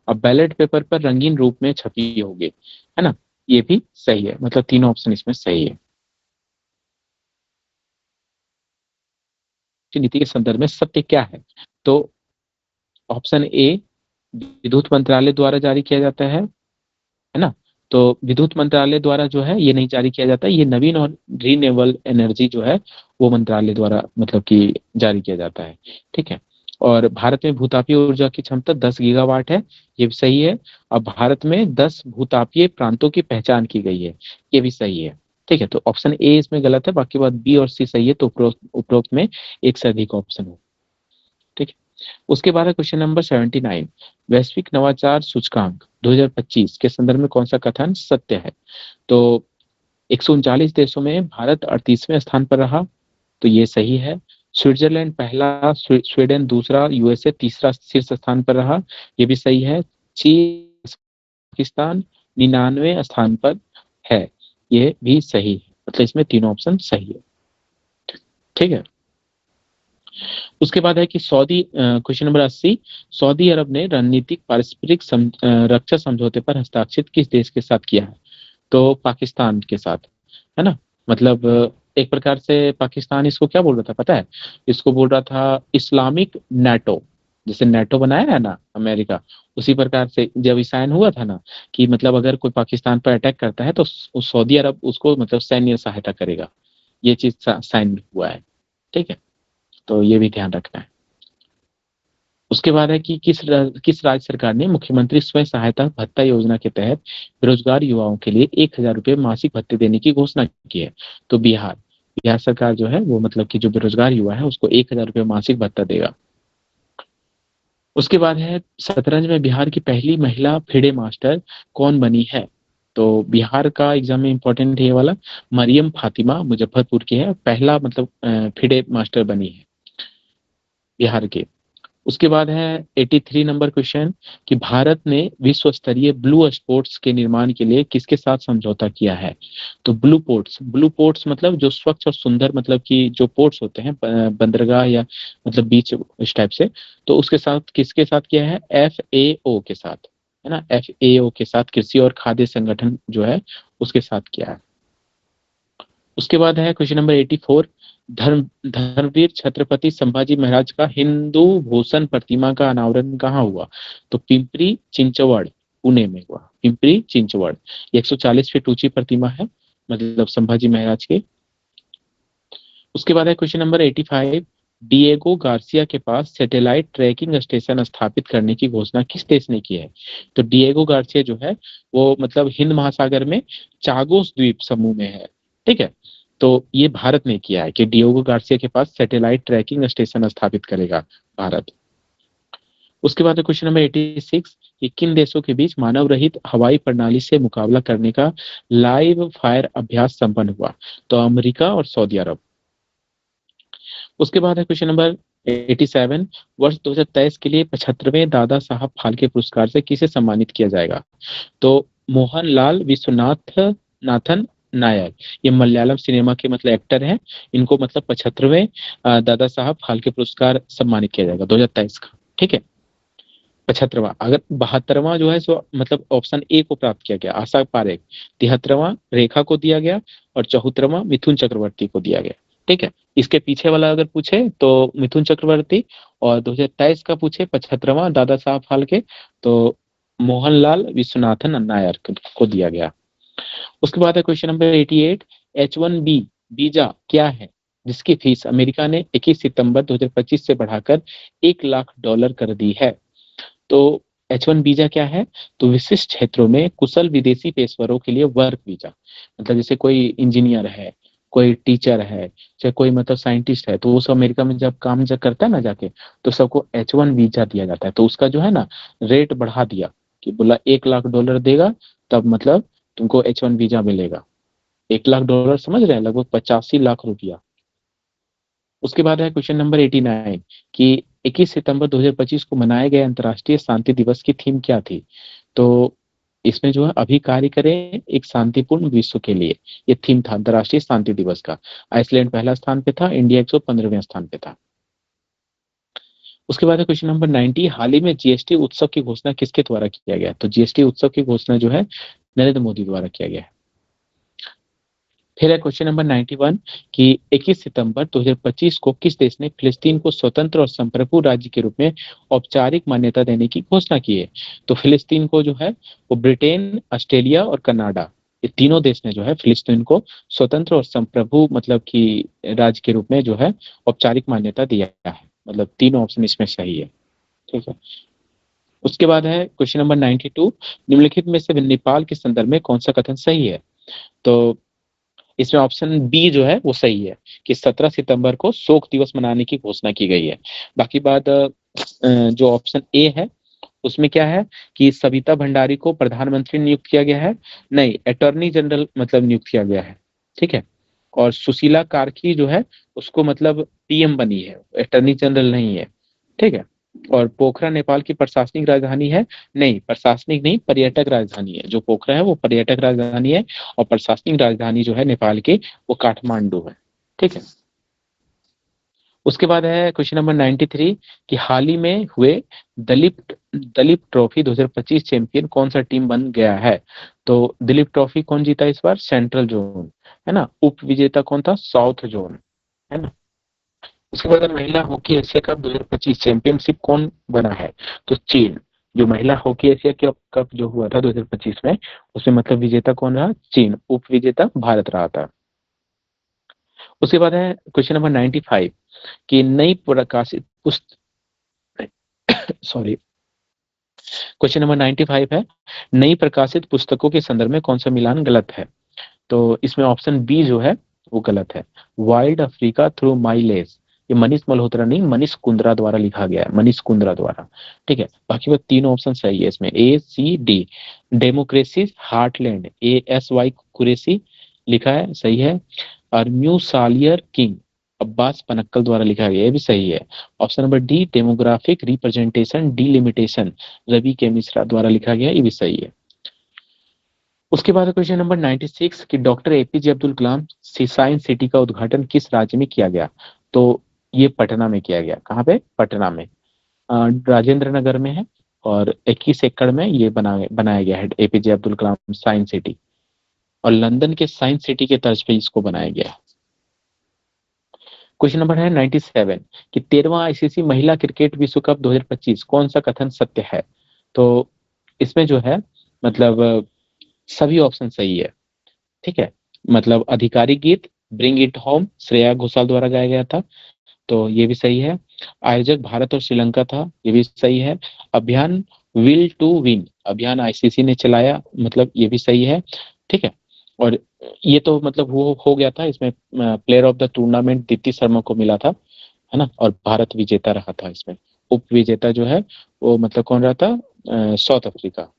Speaker 1: अब बैलेट पेपर पर रंगीन रूप में छपी होगी, है ना, ये भी सही है, मतलब तीनों ऑप्शन इसमें सही है। नीति के संदर्भ में सत्य क्या है, तो ऑप्शन ए विद्युत मंत्रालय द्वारा जारी किया जाता है ना। तो विद्युत मंत्रालय द्वारा जो है ये नहीं जारी किया जाता, ये नवीन और रीन्यूएबल एनर्जी जो है वो मंत्रालय द्वारा मतलब कि जारी किया जाता है। ठीक है, और भारत में भूतापीय ऊर्जा की क्षमता 10 गीगावाट है, ये भी सही है। अब भारत में 10 भूतापीय प्रांतों की पहचान की गई है, ये भी सही है। ठीक है, तो ऑप्शन ए इसमें गलत है, बाकी बात बी और सी सही है, तो उपरोक्त में एक से अधिक ऑप्शन हो। ठीक है, उसके बाद है क्वेश्चन नंबर 79, वैश्विक नवाचार सूचकांक 2025 के संदर्भ में कौन सा कथन सत्य है। तो 139 देशों में भारत 38वें स्थान पर रहा, तो ये सही है। स्विट्जरलैंड पहला, स्वीडन दूसरा, यूएसए तीसरा शीर्ष स्थान पर रहा, ये भी सही है। चीन, पाकिस्तान 99वें स्थान पर है, ये भी सही है, मतलब इसमें तीनों ऑप्शन सही है। ठीक है, उसके बाद है कि सऊदी, क्वेश्चन नंबर 80, सऊदी अरब ने रणनीतिक पारस्परिक रक्षा समझौते पर हस्ताक्षर किस देश के साथ किया है। तो पाकिस्तान के साथ, है ना, मतलब एक प्रकार से पाकिस्तान इसको क्या बोल रहा था पता है, इसको बोल रहा था इस्लामिक नेटो, जैसे नेटो बनाया है ना अमेरिका, उसी प्रकार से जब ये साइन हुआ था ना कि मतलब अगर कोई पाकिस्तान पर अटैक करता है तो सऊदी अरब उसको मतलब सैन्य सहायता करेगा, ये चीज साइन हुआ है। ठीक है, तो ये भी ध्यान रखना है। उसके बाद है कि किस राज्य सरकार ने मुख्यमंत्री स्वयं सहायता भत्ता योजना के तहत बेरोजगार युवाओं के लिए 1,000 रुपये मासिक भत्ते देने की घोषणा की है। तो बिहार, बिहार सरकार जो है वो मतलब कि जो बेरोजगार युवा है उसको 1,000 रुपये मासिक भत्ता देगा। उसके बाद है शतरंज में बिहार की पहली महिला फिडे मास्टर कौन बनी है। तो बिहार का एग्जाम में इंपॉर्टेंट है ये वाला, मरियम फातिमा मुजफ्फरपुर की है, पहला मतलब फिडे मास्टर बनी है बिहार के। उसके बाद है 83 नंबर क्वेश्चन कि भारत ने विश्व स्तरीय ब्लू स्पोर्ट्स के निर्माण के लिए किसके साथ समझौता किया है। तो ब्लू पोर्ट्स मतलब जो स्वच्छ और सुंदर मतलब कि जो पोर्ट्स होते हैं बंदरगाह या मतलब बीच इस टाइप से, तो उसके साथ किसके साथ किया है, FAO के साथ, है ना, FAO के साथ, कृषि और खाद्य संगठन जो है उसके साथ किया है। उसके बाद है क्वेश्चन नंबर 84, धर्मवीर छत्रपति संभाजी महाराज का हिंदू भूषण प्रतिमा का अनावरण कहाँ हुआ। तो पिंपरी चिंचवड़, पुणे में हुआ, पिंपरी चिंचवड़। 140 फीट ऊंची प्रतिमा है मतलब संभाजी महाराज के। उसके बाद है क्वेश्चन नंबर 85, डिएगो गार्सिया के पास सैटेलाइट ट्रैकिंग स्टेशन स्थापित करने की घोषणा किस देश ने की है। तो डिएगो गार्सिया जो है वो मतलब हिंद महासागर में चागोस द्वीप समूह में है। ठीक है, तो ये भारत ने किया है कि डिएगो गार्सिया के पास सैटेलाइट ट्रैकिंग स्टेशन स्थापित करेगा भारत। उसके बाद क्वेश्चन नंबर 86 कि किन देशों के बीच मानव रहित हवाई प्रणाली से मुकाबला करने का लाइव फायर अभ्यास संपन्न हुआ। तो अमेरिका और सऊदी अरब। उसके बाद है क्वेश्चन नंबर 87, वर्ष 2023 के लिए 75वें दादा साहब फाल्के पुरस्कार से किसे सम्मानित किया जाएगा। तो मोहनलाल विश्वनाथ नाथन नायर, ये मलयालम सिनेमा के मतलब एक्टर हैं, इनको मतलब 75वें दादा साहब फाल्के पुरस्कार सम्मानित किया जाएगा 2023 का। ठीक है, 75वां, अगर 72वां जो है सो मतलब ऑप्शन ए को प्राप्त किया गया आशा पारेख, 73वां रेखा को दिया गया, और 74वां मिथुन चक्रवर्ती को दिया गया। ठीक है, इसके पीछे वाला अगर पूछे तो मिथुन चक्रवर्ती, और 2023 का पूछे 75वां दादा साहब फाल्के तो मोहनलाल विश्वनाथन नायर को दिया गया। उसके बाद है क्वेश्चन नंबर 88, H1B वीजा क्या है जिसकी फीस अमेरिका ने 21 सितंबर 2025 से बढ़ाकर $1 लाख कर दी है। तो H1 वीजा क्या है, तो विशिष्ट क्षेत्रों में कुशल विदेशी पेशेवरों के लिए वर्क वीजा, मतलब जैसे कोई इंजीनियर है कोई टीचर है, चाहे कोई मतलब साइंटिस्ट है, तो वो सब अमेरिका में जब काम जब करता है ना जाके, तो सबको H1 वीजा दिया जाता है। तो उसका जो है ना रेट बढ़ा दिया, कि बोला $1 लाख देगा तब मतलब तुमको H1 वीजा मिलेगा। $1 लाख समझ रहे हैं, लगभग 85 लाख रुपया। उसके बाद है क्वेश्चन नंबर 89 कि 21 सितंबर 2025 को मनाए गए अंतर्राष्ट्रीय शांति दिवस की थीम क्या थी। तो इसमें जो है अभी कार्य करें एक शांतिपूर्ण विश्व के लिए, ये थीम था अंतर्राष्ट्रीय शांति दिवस का। आइसलैंड पहला स्थान पे था, इंडिया 115वें स्थान पे था। उसके बाद है क्वेश्चन नंबर 90, हाल ही में जीएसटी उत्सव की घोषणा किसके द्वारा किया गया। तो जीएसटी उत्सव की घोषणा जो है नरेंद्र मोदी द्वारा किया गया है। फिर है क्वेश्चन नंबर 91 कि 21 सितंबर 2025 को किस देश ने फिलिस्तीन को स्वतंत्र और संप्रभु राज्य के रूप में औपचारिक मान्यता देने की घोषणा की है। तो फिलिस्तीन को जो है वो ब्रिटेन, ऑस्ट्रेलिया और कनाडा, ये तीनों देश ने जो है फिलिस्तीन को स्वतंत्र और संप्रभु मतलब कि राज्य के रूप में जो है औपचारिक मान्यता दिया है। मतलब तीनों ऑप्शन इसमें सही है। ठीक है। उसके बाद है क्वेश्चन नंबर 92, निम्नलिखित में से नेपाल के संदर्भ में कौन सा कथन सही है। तो इसमें ऑप्शन बी जो है वो सही है कि 17 सितंबर को शोक दिवस मनाने की घोषणा की गई है। बाकी बात जो ऑप्शन ए है उसमें क्या है कि सविता भंडारी को प्रधानमंत्री नियुक्त किया गया है, नहीं अटॉर्नी जनरल मतलब नियुक्त किया गया है। ठीक है। और सुशीला कार्की जो है उसको मतलब पीएम बनी है, अटॉर्नी जनरल नहीं है। ठीक है। और पोखरा नेपाल की प्रशासनिक राजधानी है, नहीं प्रशासनिक नहीं पर्यटक राजधानी है। जो पोखरा है वो पर्यटक राजधानी है, और प्रशासनिक राजधानी जो है नेपाल की वो काठमांडू है। ठीक है। उसके बाद है क्वेश्चन नंबर 93 कि हाल ही में हुए दलीप दलीप ट्रॉफी 2025 चैंपियन कौन सा टीम बन गया है। तो दिलीप ट्रॉफी कौन जीता इस बार, सेंट्रल जोन, है ना। उप विजेता कौन था, साउथ जोन, है ना। उसके बाद महिला हॉकी एशिया कप 2025 चैंपियनशिप कौन बना है। तो चीन। जो महिला हॉकी एशिया कप जो हुआ था 2025 में, उसमें मतलब विजेता कौन रहा, चीन। उप विजेता भारत रहा था। उसके बाद है क्वेश्चन नंबर 95 कि नई प्रकाशित पुस्तक, सॉरी, क्वेश्चन नंबर 95 है नई प्रकाशित पुस्तकों के संदर्भ में कौन सा मिलान गलत है। तो इसमें ऑप्शन बी जो है वो गलत है, wild Africa through my less. ये मनीष मल्होत्रा नहीं, मनीष कुंद्रा द्वारा लिखा गया है, मनीष कुंद्रा द्वारा। ठीक है। बाकी वो तीनों ऑप्शन सही है इसमें, A C D. Democracy heartland, ASY Qureshi लिखा है, सही है। और म्यूसालियर किंग अब्बास पनक्कल द्वारा लिखा गया, ये भी सही है। Option number D demographic representation delimitation Ravi K Mishra द्वारा लिखा गया, ये भी सही है। उसके बाद क्वेश्चन नंबर 96 कि doctor APJ Abdul Kalam science city का उद्घाटन किस राज्य में किया गया। तो ये पटना में किया गया। कहाँ पे, पटना में, राजेंद्र नगर में है। और 21 एकड़ में ये बनाया गया है APJ Abdul Kalam science city. और लंदन के साइंस सिटी के तर्ज पे इसको बनाया गया है। क्वेश्चन नंबर है 97 कि 13वां ICC महिला क्रिकेट विश्व कप 2025 कौन सा कथन सत्य है। तो इसमें जो है मतलब सभी ऑप्शन सही है। ठीक है। मतलब आधिकारिक गीत bring it home Shreya Ghoshal द्वारा गाया गया था, तो ये भी सही है। आयोजक भारत और श्रीलंका था, ये भी सही है। अभियान विल टू विन अभियान ICC ने चलाया, मतलब ये भी सही है। ठीक है। और ये तो मतलब वो हो गया था, इसमें player of the tournament Deepti Sharma को मिला था, है ना। और भारत विजेता रहा था इसमें। उप विजेता जो है वो मतलब कौन रहा था, साउथ अफ्रीका।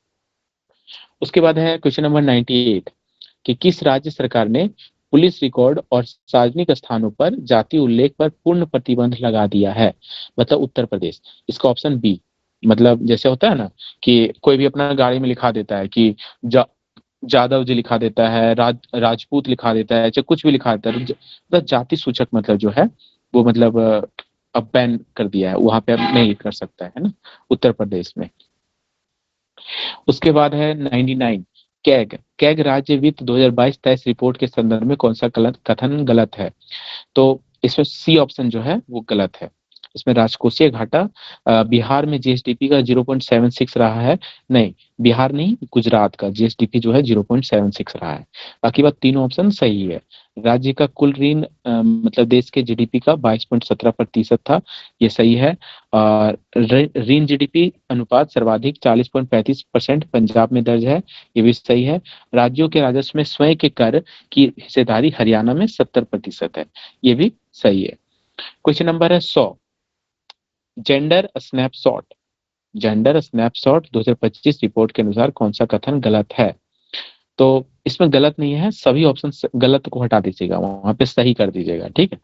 Speaker 1: उसके बाद है क्वेश्चन नंबर 98 कि किस राज्य सरकार ने पुलिस रिकॉर्ड और सार्वजनिक स्थानों पर जाति उल्लेख पर पूर्ण प्रतिबंध लगा दिया है। मतलब उत्तर प्रदेश। इसका ऑप्शन बी, मतलब जैसे होता है ना कि कोई भी अपना गाड़ी में लिखा देता है कि जादव जी लिखा देता है, राजपूत लिखा देता है, चाहे कुछ भी लिखा देता है, मतलब जाति सूचक मतलब जो है वो मतलब अब बैन कर दिया है, वहां पे अब नहीं कर सकता है ना, उत्तर प्रदेश में। उसके बाद है 99 कैग राज्य वित्त 2022-23 रिपोर्ट के संदर्भ में कौन सा कथन गलत है। तो इसमें सी ऑप्शन जो है वो गलत है। इसमें राजकोषीय घाटा बिहार में GSDP का 0.76 रहा है, नहीं बिहार नहीं गुजरात का GSDP जो है 0.76 रहा है। बाकी बात तीनों ऑप्शन सही है। राज्य का कुल ऋण मतलब देश के जीडीपी का 22.17% था, ये सही है। और ऋण जीडीपी अनुपात सर्वाधिक 40.35% पंजाब में दर्ज है, ये भी सही है। राज्यों के राजस्व में स्वयं के कर की हिस्सेदारी हरियाणा में 70% है, ये भी सही है। क्वेश्चन नंबर है 100, gender snapshot, gender snapshot 2025 report के अनुसार कौन सा कथन गलत है? तो इसमें गलत नहीं है, सभी ऑप्शन गलत को हटा दीजिएगा, वहां पे सही कर दीजिएगा, ठीक है।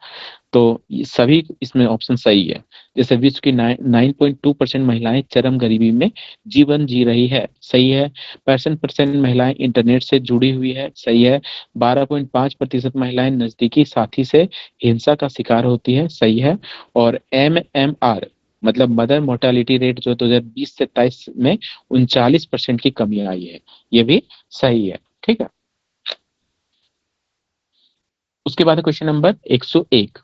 Speaker 1: तो ये सभी इसमें ऑप्शन सही है। जैसे विश्व की 9.2% महिलाएं चरम गरीबी में जीवन जी रही है, सही है। 65% महिलाएं इंटरनेट से जुड़ी हुई है, सही है। 12.5% महिलाएं नजदीकी साथी से हिंसा का शिकार होती है, सही है। और MMR मतलब मदर मोर्टालिटी रेट जो 2020 से 23 में 39% की कमी आई है, ये भी सही है, ठीक है। उसके बाद क्वेश्चन नंबर 101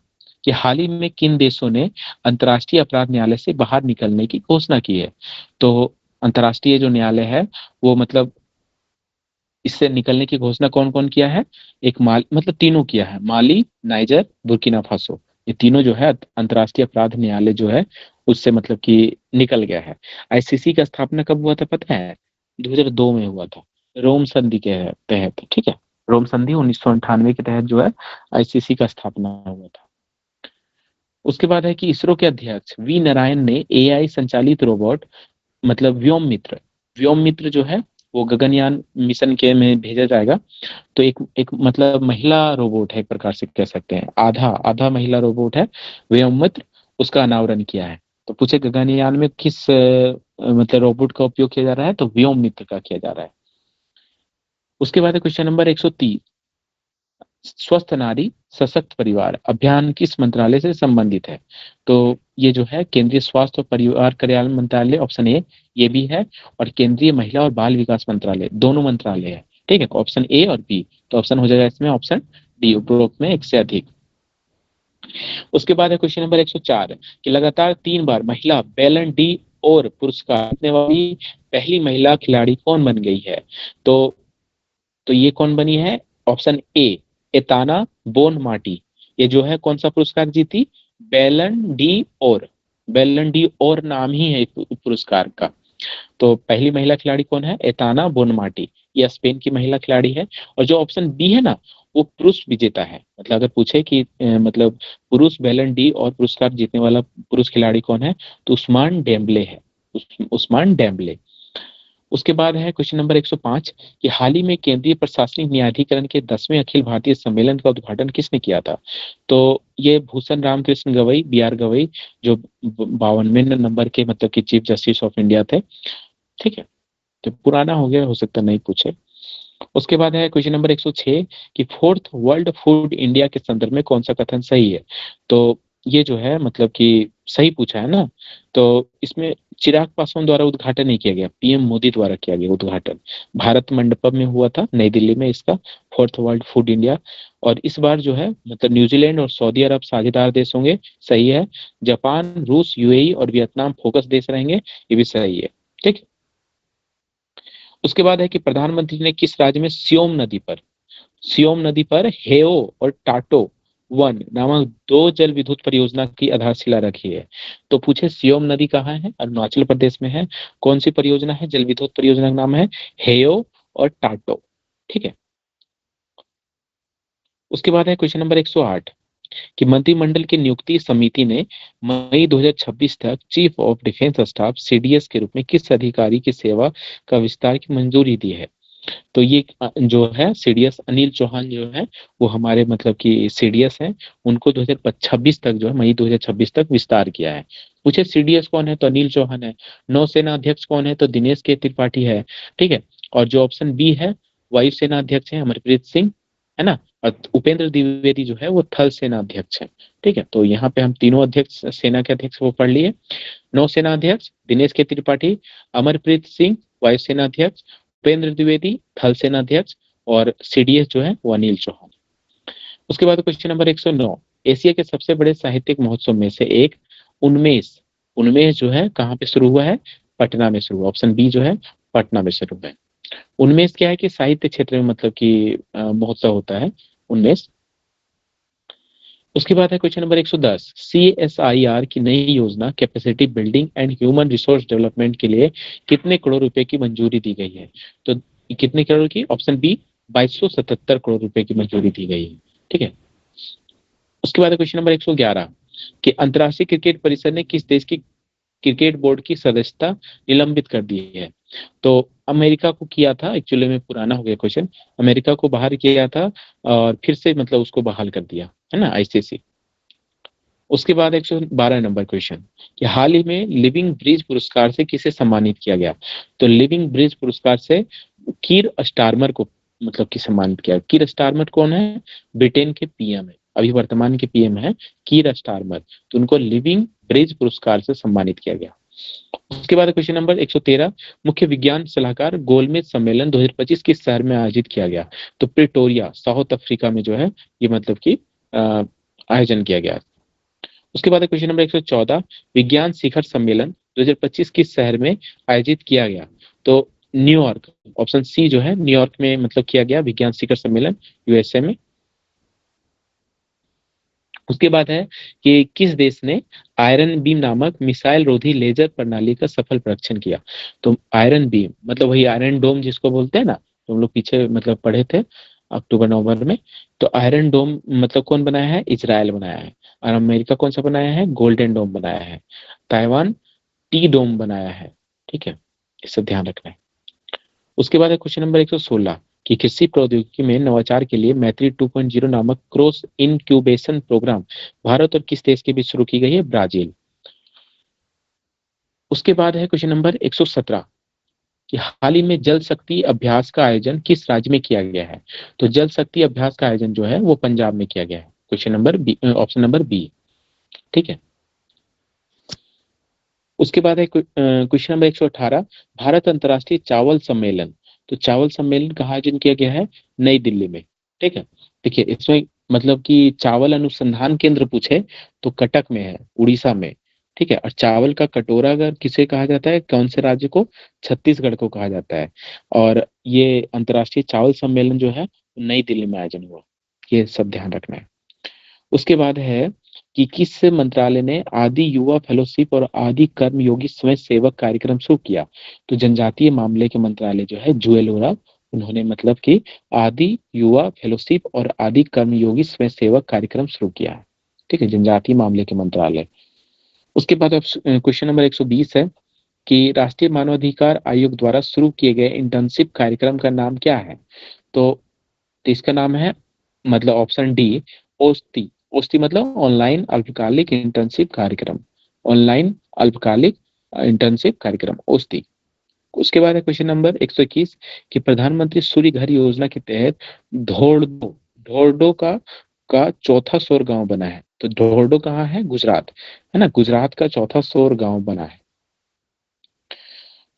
Speaker 1: कि हाल ही में किन देशों ने अंतर्राष्ट्रीय अपराध न्यायालय से बाहर निकलने की घोषणा की है? तो अंतर्राष्ट्रीय जो न्यायालय है वो मतलब इससे निकलने की घोषणा कौन कौन किया है? एक माल मतलब तीनों किया है, माली, नाइजर, बुर्किना फासो, ये तीनों जो है अंतर्राष्ट्रीय अपराध न्यायालय जो है उससे मतलब कि निकल गया है। आईसीसी का स्थापना कब हुआ था पता है? 2002 में हुआ था, रोम संधि के तहत, ठीक है। रोम संधि 1998 के तहत जो है आईसीसी का स्थापना हुआ था। उसके बाद है कि इसरो के अध्यक्ष वी नारायण ने एआई संचालित रोबोट मतलब व्योम मित्र, व्योम मित्र जो है वो गगनयान मिशन के में भेजा जाएगा। तो एक एक मतलब महिला रोबोट है, एक प्रकार से कह सकते हैं, आधा आधा महिला रोबोट है व्योम मित्र, उसका अनावरण किया है। तो पूछे गगनयान में किस मतलब रोबोट का उपयोग किया जा रहा है? तो व्योम मित्र का किया जा रहा है। उसके बाद क्वेश्चन नंबर 130, स्वस्थ नारी सशक्त परिवार अभियान किस मंत्रालय से संबंधित है? तो ये जो है केंद्रीय स्वास्थ्य और परिवार कल्याण मंत्रालय, ऑप्शन ए ये भी है। और केंद्रीय महिला और बाल विकास मंत्रालय, दोनों मंत्रालय है, ठीक है। ऑप्शन ए और बी, तो ऑप्शन हो जाएगा इसमें ऑप्शन डी, उपरोक्त में एक से अधिक। उसके बाद है क्वेश्चन नंबर 104 कि लगातार 3 बार महिला बैलन डी और पुरस्कार जीतने वाली पहली महिला खिलाड़ी कौन बन गई है? तो ये कौन बनी है? ऑप्शन ए एताना बोन मार्टी, ये जो है कौन सा पुरस्कार जीती? बैलन डी और, बैलन डी और नाम ही है इस पुरस्कार का। तो पहली महिला खिलाड़ी कौन है? एताना बोनमार्टी, ये स्पेन की महिला खिलाड़ी है। और जो ऑप्शन बी है ना वो पुरुष विजेता है, मतलब अगर पूछे कि मतलब पुरुष बैलन डी और पुरस्कार जीतने वाला पुरुष खिलाड़ी कौन है, तो उस्मान डेम्बले है, उस्मान डेम्बले। उसके बाद है क्वेश्चन नंबर 105 कि हाल ही में केंद्रीय प्रशासनिक न्यायाधिकरण के 10वें अखिल भारतीय सम्मेलन का उद्घाटन किसने किया था? तो ये भूषण रामकृष्ण गवई, BR गवई, जो 52वें नंबर के मतलब कि चीफ जस्टिस ऑफ इंडिया थे, ठीक है। तो पुराना हो गया, हो सकता नहीं पूछे। उसके बाद है क्वेश्चन नंबर 106 कि फोर्थ वर्ल्ड फूड इंडिया के संदर्भ में कौन सा कथन सही है? तो ये जो है मतलब कि सही पूछा है ना। तो इसमें चिराग पासवान द्वारा उद्घाटन नहीं किया गया, पीएम मोदी द्वारा किया गया उद्घाटन, भारत मंडपम में हुआ था नई दिल्ली में इसका, फोर्थ वर्ल्ड फूड इंडिया। और इस बार जो है मतलब न्यूजीलैंड और सऊदी अरब साझेदार देश होंगे, सही है। जापान, रूस, यूएई और वियतनाम फोकस देश रहेंगे, ये भी सही है, ठीक है। उसके बाद है कि प्रधानमंत्री ने किस राज्य में सियोम नदी पर हेओ और टाटो वन नामक 2 जल विद्युत परियोजना की आधारशिला रखी है? तो पूछे सियोम नदी कहाँ है? अरुणाचल प्रदेश में है। कौन सी परियोजना है? जल विद्युत परियोजना का नाम है हेओ और टाटो, ठीक है। उसके बाद है क्वेश्चन नंबर 108 कि मंत्रिमंडल की नियुक्ति समिति ने मई 2026 तक chief of defence staff CDS के रूप में किस अधिकारी की सेवा का विस्तार की मंजूरी दी है? तो ये जो है CDS अनिल चौहान जो है वो हमारे मतलब कि CDS हैं, उनको 2026 तक जो है मई 2026 तक विस्तार किया है। पूछे CDS कौन है? तो अनिल चौहान है। नौसेना अध्यक्ष कौन है? तो दिनेश के त्रिपाठी है, ठीक है। और जो ऑप्शन बी है वायुसेना अध्यक्ष है अमरप्रीत सिंह, है ना। और उपेंद्र द्विवेदी जो है वो थल सेना अध्यक्ष है, ठीक है। तो यहाँ पे हम तीनों अध्यक्ष सेना के अध्यक्ष वो पढ़ लिए। नौसेना अध्यक्ष दिनेश के त्रिपाठी, अमरप्रीत सिंह वायुसेना अध्यक्ष, उपेंद्र द्विवेदी थल सेना अध्यक्ष, और CDS जो है वो अनिल चौहान। उसके बाद क्वेश्चन नंबर 109, एशिया के सबसे बड़े साहित्यिक महोत्सव में से एक उन्मेष, उन्मेष जो है कहाँ पे शुरू हुआ है? पटना में शुरू हुआ, ऑप्शन बी जो है पटना में शुरू हुआ है। उन्मेष क्या है कि साहित्य क्षेत्र में मतलब कि महोत्सव होता है उन्मेष। उसके बाद है क्वेश्चन नंबर 110, CSIR की नई योजना capacity building and human resource development के लिए कितने करोड़ रुपए की मंजूरी दी गई है? तो कितने करोड़ की? ऑप्शन बी 2277 करोड़ रुपए की मंजूरी दी गई है। ठीक है। उसके बाद क्वेश्चन नंबर 111 कि अंतर्राष्ट्रीय क्रिकेट परिषद ने किस देश की क्रिकेट बोर्ड की सदस्यता निलंबित कर दी है? तो अमेरिका को किया था, एक्चुअली में पुराना हो गया क्वेश्चन। अमेरिका को बाहर किया था और फिर से मतलब उसको बहाल कर दिया है ना, आईसीसी। उसके बाद 112 नंबर क्वेश्चन कि हाल ही में लिविंग ब्रिज पुरस्कार से किसे सम्मानित किया गया? तो लिविंग ब्रिज पुरस्कार से कीर स्टारमर को मतलब कि सम्मानित किया। कीर स्टारमर कौन है? ब्रिटेन के पीएम है, अभी वर्तमान के पीएम है कीर स्टारमर। तो उनको लिविंग ब्रिज पुरस्कार से सम्मानित किया गया। उसके बाद क्वेश्चन नंबर 113 मुख्य विज्ञान सलाहकार गोलमेज सम्मेलन 2025 किस शहर में आयोजित किया गया? तो प्रिटोरिया, साउथ अफ्रीका में जो है ये मतलब कि आयोजन किया गया। उसके बाद क्वेश्चन नंबर 114 विज्ञान शिखर सम्मेलन 2025 किस शहर में आयोजित किया गया? तो न्यूयॉर्क, ऑप्शन सी जो है न्यूयॉर्क में मतलब किया गया विज्ञान शिखर सम्मेलन, यूएसए में। उसके बाद है कि किस देश ने आयरन बीम नामक मिसाइल रोधी लेजर प्रणाली का सफल परीक्षण किया? तो आयरन बीम मतलब वही आयरन डोम जिसको बोलते हैं ना, तो हम लोग पीछे मतलब पढ़े थे अक्टूबर नवंबर में। तो आयरन डोम मतलब कौन बनाया है? इजराइल बनाया है। और अमेरिका कौन सा बनाया है? गोल्डन डोम बनाया है। ताइवान टी डोम बनाया है। ठीक है, इससे ध्यान रखना है। उसके बाद है क्वेश्चन नंबर 116 कि कृषि प्रौद्योगिकी में नवाचार के लिए मैत्री 2.0 नामक क्रॉस इनक्यूबेशन प्रोग्राम भारत और किस देश के बीच शुरू की गई है? ब्राजील। उसके बाद है क्वेश्चन नंबर 117 कि हाल ही में जल शक्ति अभ्यास का आयोजन किस राज्य में किया गया है? तो जल शक्ति अभ्यास का आयोजन जो है वो पंजाब में किया गया है। Question number B, option number B. ठीक है। उसके बाद है क्वेश्चन नंबर 118 भारत अंतर्राष्ट्रीय चावल सम्मेलन। तो चावल सम्मेलन का आयोजन किया गया है नई दिल्ली में। ठीक है। देखिए इसमें मतलब कि चावल अनुसंधान केंद्र पूछे तो कटक में है, उड़ीसा में। ठीक है। और चावल का कटोरा अगर किसे कहा जाता है, कौन से राज्य को? छत्तीसगढ़ को कहा जाता है। और ये अंतर्राष्ट्रीय चावल सम्मेलन जो है नई दिल्ली में आयोजन हुआ। ये सब ध्यान रखना है। उसके बाद है कि किस मंत्रालय ने आदि युवा फेलोशिप और आदि कर्मयोगी स्वयं सेवक कार्यक्रम शुरू किया? तो जनजातीय मामले के मंत्रालय जो है जुएल ओराव, उन्होंने मतलब कि आदि युवा फेलोशिप और आदि कर्मयोगी स्वयं सेवक कार्यक्रम शुरू किया है। ठीक है, जनजातीय मामले के मंत्रालय। उसके बाद क्वेश्चन नंबर 120 है कि राष्ट्रीय मानवाधिकार आयोग द्वारा शुरू किए गए इंटर्नशिप कार्यक्रम का नाम क्या है? तो इसका नाम है मतलब ऑप्शन डी ओस्ती। ओस्ती मतलब ऑनलाइन अल्पकालिक इंटर्नशिप कार्यक्रम। ऑनलाइन अल्पकालिक इंटर्नशिप कार्यक्रम ओस्ती। उसके बाद है क्वेश्चन नंबर 121 कि प्रधानमंत्री सूर्य घर योजना के तहत धोर्डो धोर्डो का चौथा सौर गांव बना है। तो धोर्डो कहाँ है? गुजरात है ना, गुजरात का चौथा सौर गांव बना है।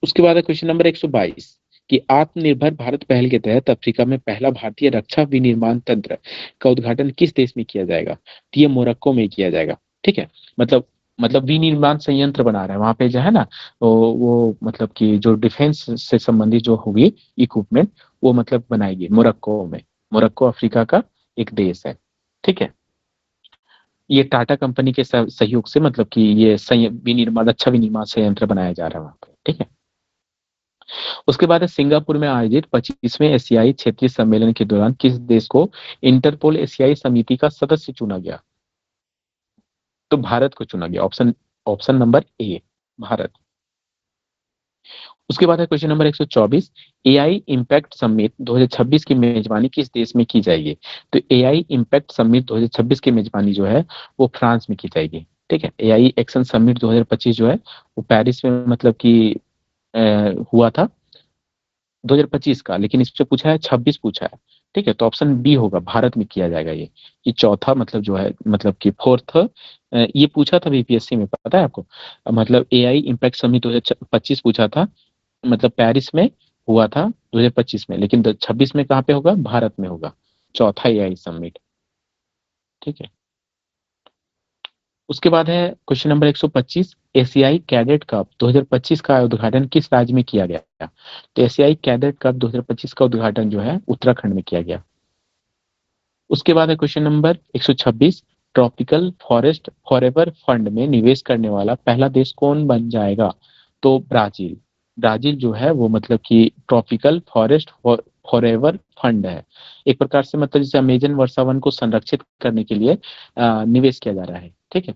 Speaker 1: उसके बाद है क्वेश्चन नंबर 122 कि आत्मनिर्भर भारत पहल के तहत अफ्रीका में पहला भारतीय रक्षा विनिर्माण तंत्र का उद्घाटन किस देश में किया जाएगा? तो ये मोरक्को में किया जाएगा। ठीक है। मतलब विनिर्माण संयंत्र बना रहा है वहां पे जो है ना, तो वो मतलब कि जो डिफेंस से संबंधित जो होगी इक्विपमेंट वो मतलब बनाएगी मोरक्को में। मोरक्को अफ्रीका का एक देश है। ठीक है। ये टाटा कंपनी के सहयोग से मतलब कि ये विनिर्माण अच्छा विनिर्माण संयंत्र बनाया जा रहा है वहां पे। ठीक है। उसके बाद सिंगापुर में आयोजित 25वें एशियाई क्षेत्रीय सम्मेलन के दौरान किस देश को इंटरपोल एशियाई समिति का सदस्य चुना गया? तो भारत को चुना गया। Option option number A, Bharat. उसके बाद है question number 124 AI impact summit 2026 की मेजबानी किस देश में की जाएगी? तो एआई इम्पैक्ट समिट 2026 की मेजबानी जो है वो फ्रांस में की जाएगी। ठीक है। एआई एक्शन समिट 2025 जो है वो पेरिस में मतलब कि हुआ था 2025 का, लेकिन इस पे पूछा है 26 पूछा है। ठीक है। तो ऑप्शन बी होगा, भारत में किया जाएगा ये चौथा मतलब जो है मतलब कि फोर्थ। ये पूछा था बीपीएससी में, पता है आपको? मतलब एआई इम्पैक्ट समिट 2025 पूछा था, मतलब पेरिस में हुआ था 2025 में, लेकिन 26 में कहाँ पे होगा? भारत में होगा, चौथा एआई समिट। ठीक है। उसके बाद है क्वेश्चन नंबर 125 एशियाई कैडेट कप 2025 का उद्घाटन किस राज्य में किया गया? तो एशियाई कैडेट कप 2025 का उद्घाटन जो है उत्तराखंड में किया गया। उसके बाद है question number 126 tropical forest forever fund में निवेश करने वाला पहला देश कौन बन जाएगा? तो ब्राजील। ब्राजील जो है वो मतलब कि ट्रॉपिकल फॉरेस्ट फॉरएवर फंड है, एक प्रकार से मतलब जैसे अमेजन वर्षा वन को संरक्षित करने के लिए निवेश किया जा रहा है। ठीक है,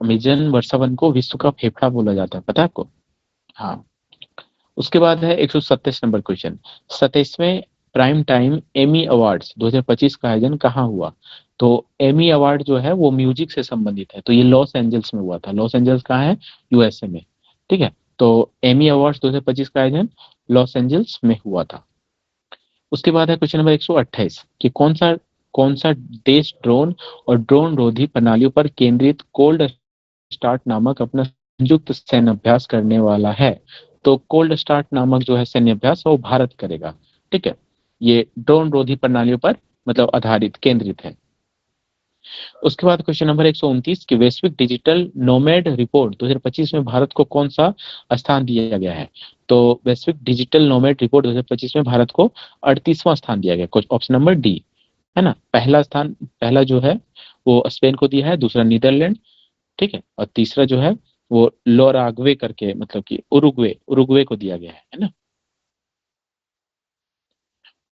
Speaker 1: अमेजन वर्षा वन को विश्व का फेफड़ा बोला जाता है, पता है आपको? हाँ। उसके बाद है 127 नंबर क्वेश्चन, 27वें प्राइम टाइम एमी अवार्ड्स 2025 का आयोजन कहाँ हुआ? तो एमी अवार्ड जो है वो म्यूजिक से संबंधित है, तो ये लॉस एंजल्स में हुआ था। लॉस एंजल्स कहाँ है? यूएसए में। ठीक है, तो एमी अवार्ड्स 2025 का आयोजन लॉस एंजल्स में हुआ था। उसके बाद है क्वेश्चन नंबर 128 कि कौन सा देश ड्रोन और ड्रोन रोधी प्रणालियों पर केंद्रित कोल्ड स्टार्ट नामक अपना संयुक्त सैन्य अभ्यास करने वाला है? तो कोल्ड स्टार्ट नामक जो है सैन्य अभ्यास वो भारत करेगा। ठीक है, ये ड्रोन रोधी प्रणालियों पर मतलब आधारित केंद्रित है। उसके बाद क्वेश्चन नंबर 129 कि वैश्विक डिजिटल नोमैड रिपोर्ट 2025 में भारत को कौन सा स्थान दिया गया है? तो वैश्विक डिजिटल नोमैड रिपोर्ट 2025 में भारत को 38वां स्थान दिया गया। कुछ ऑप्शन नंबर डी है ना, पहला स्थान, पहला जो है वो स्पेन को दिया है, दूसरा नीदरलैंड, ठीक है, और तीसरा जो है वो लोराग्वे करके मतलब कि उरुग्वे उरुग्वे को दिया गया है ना।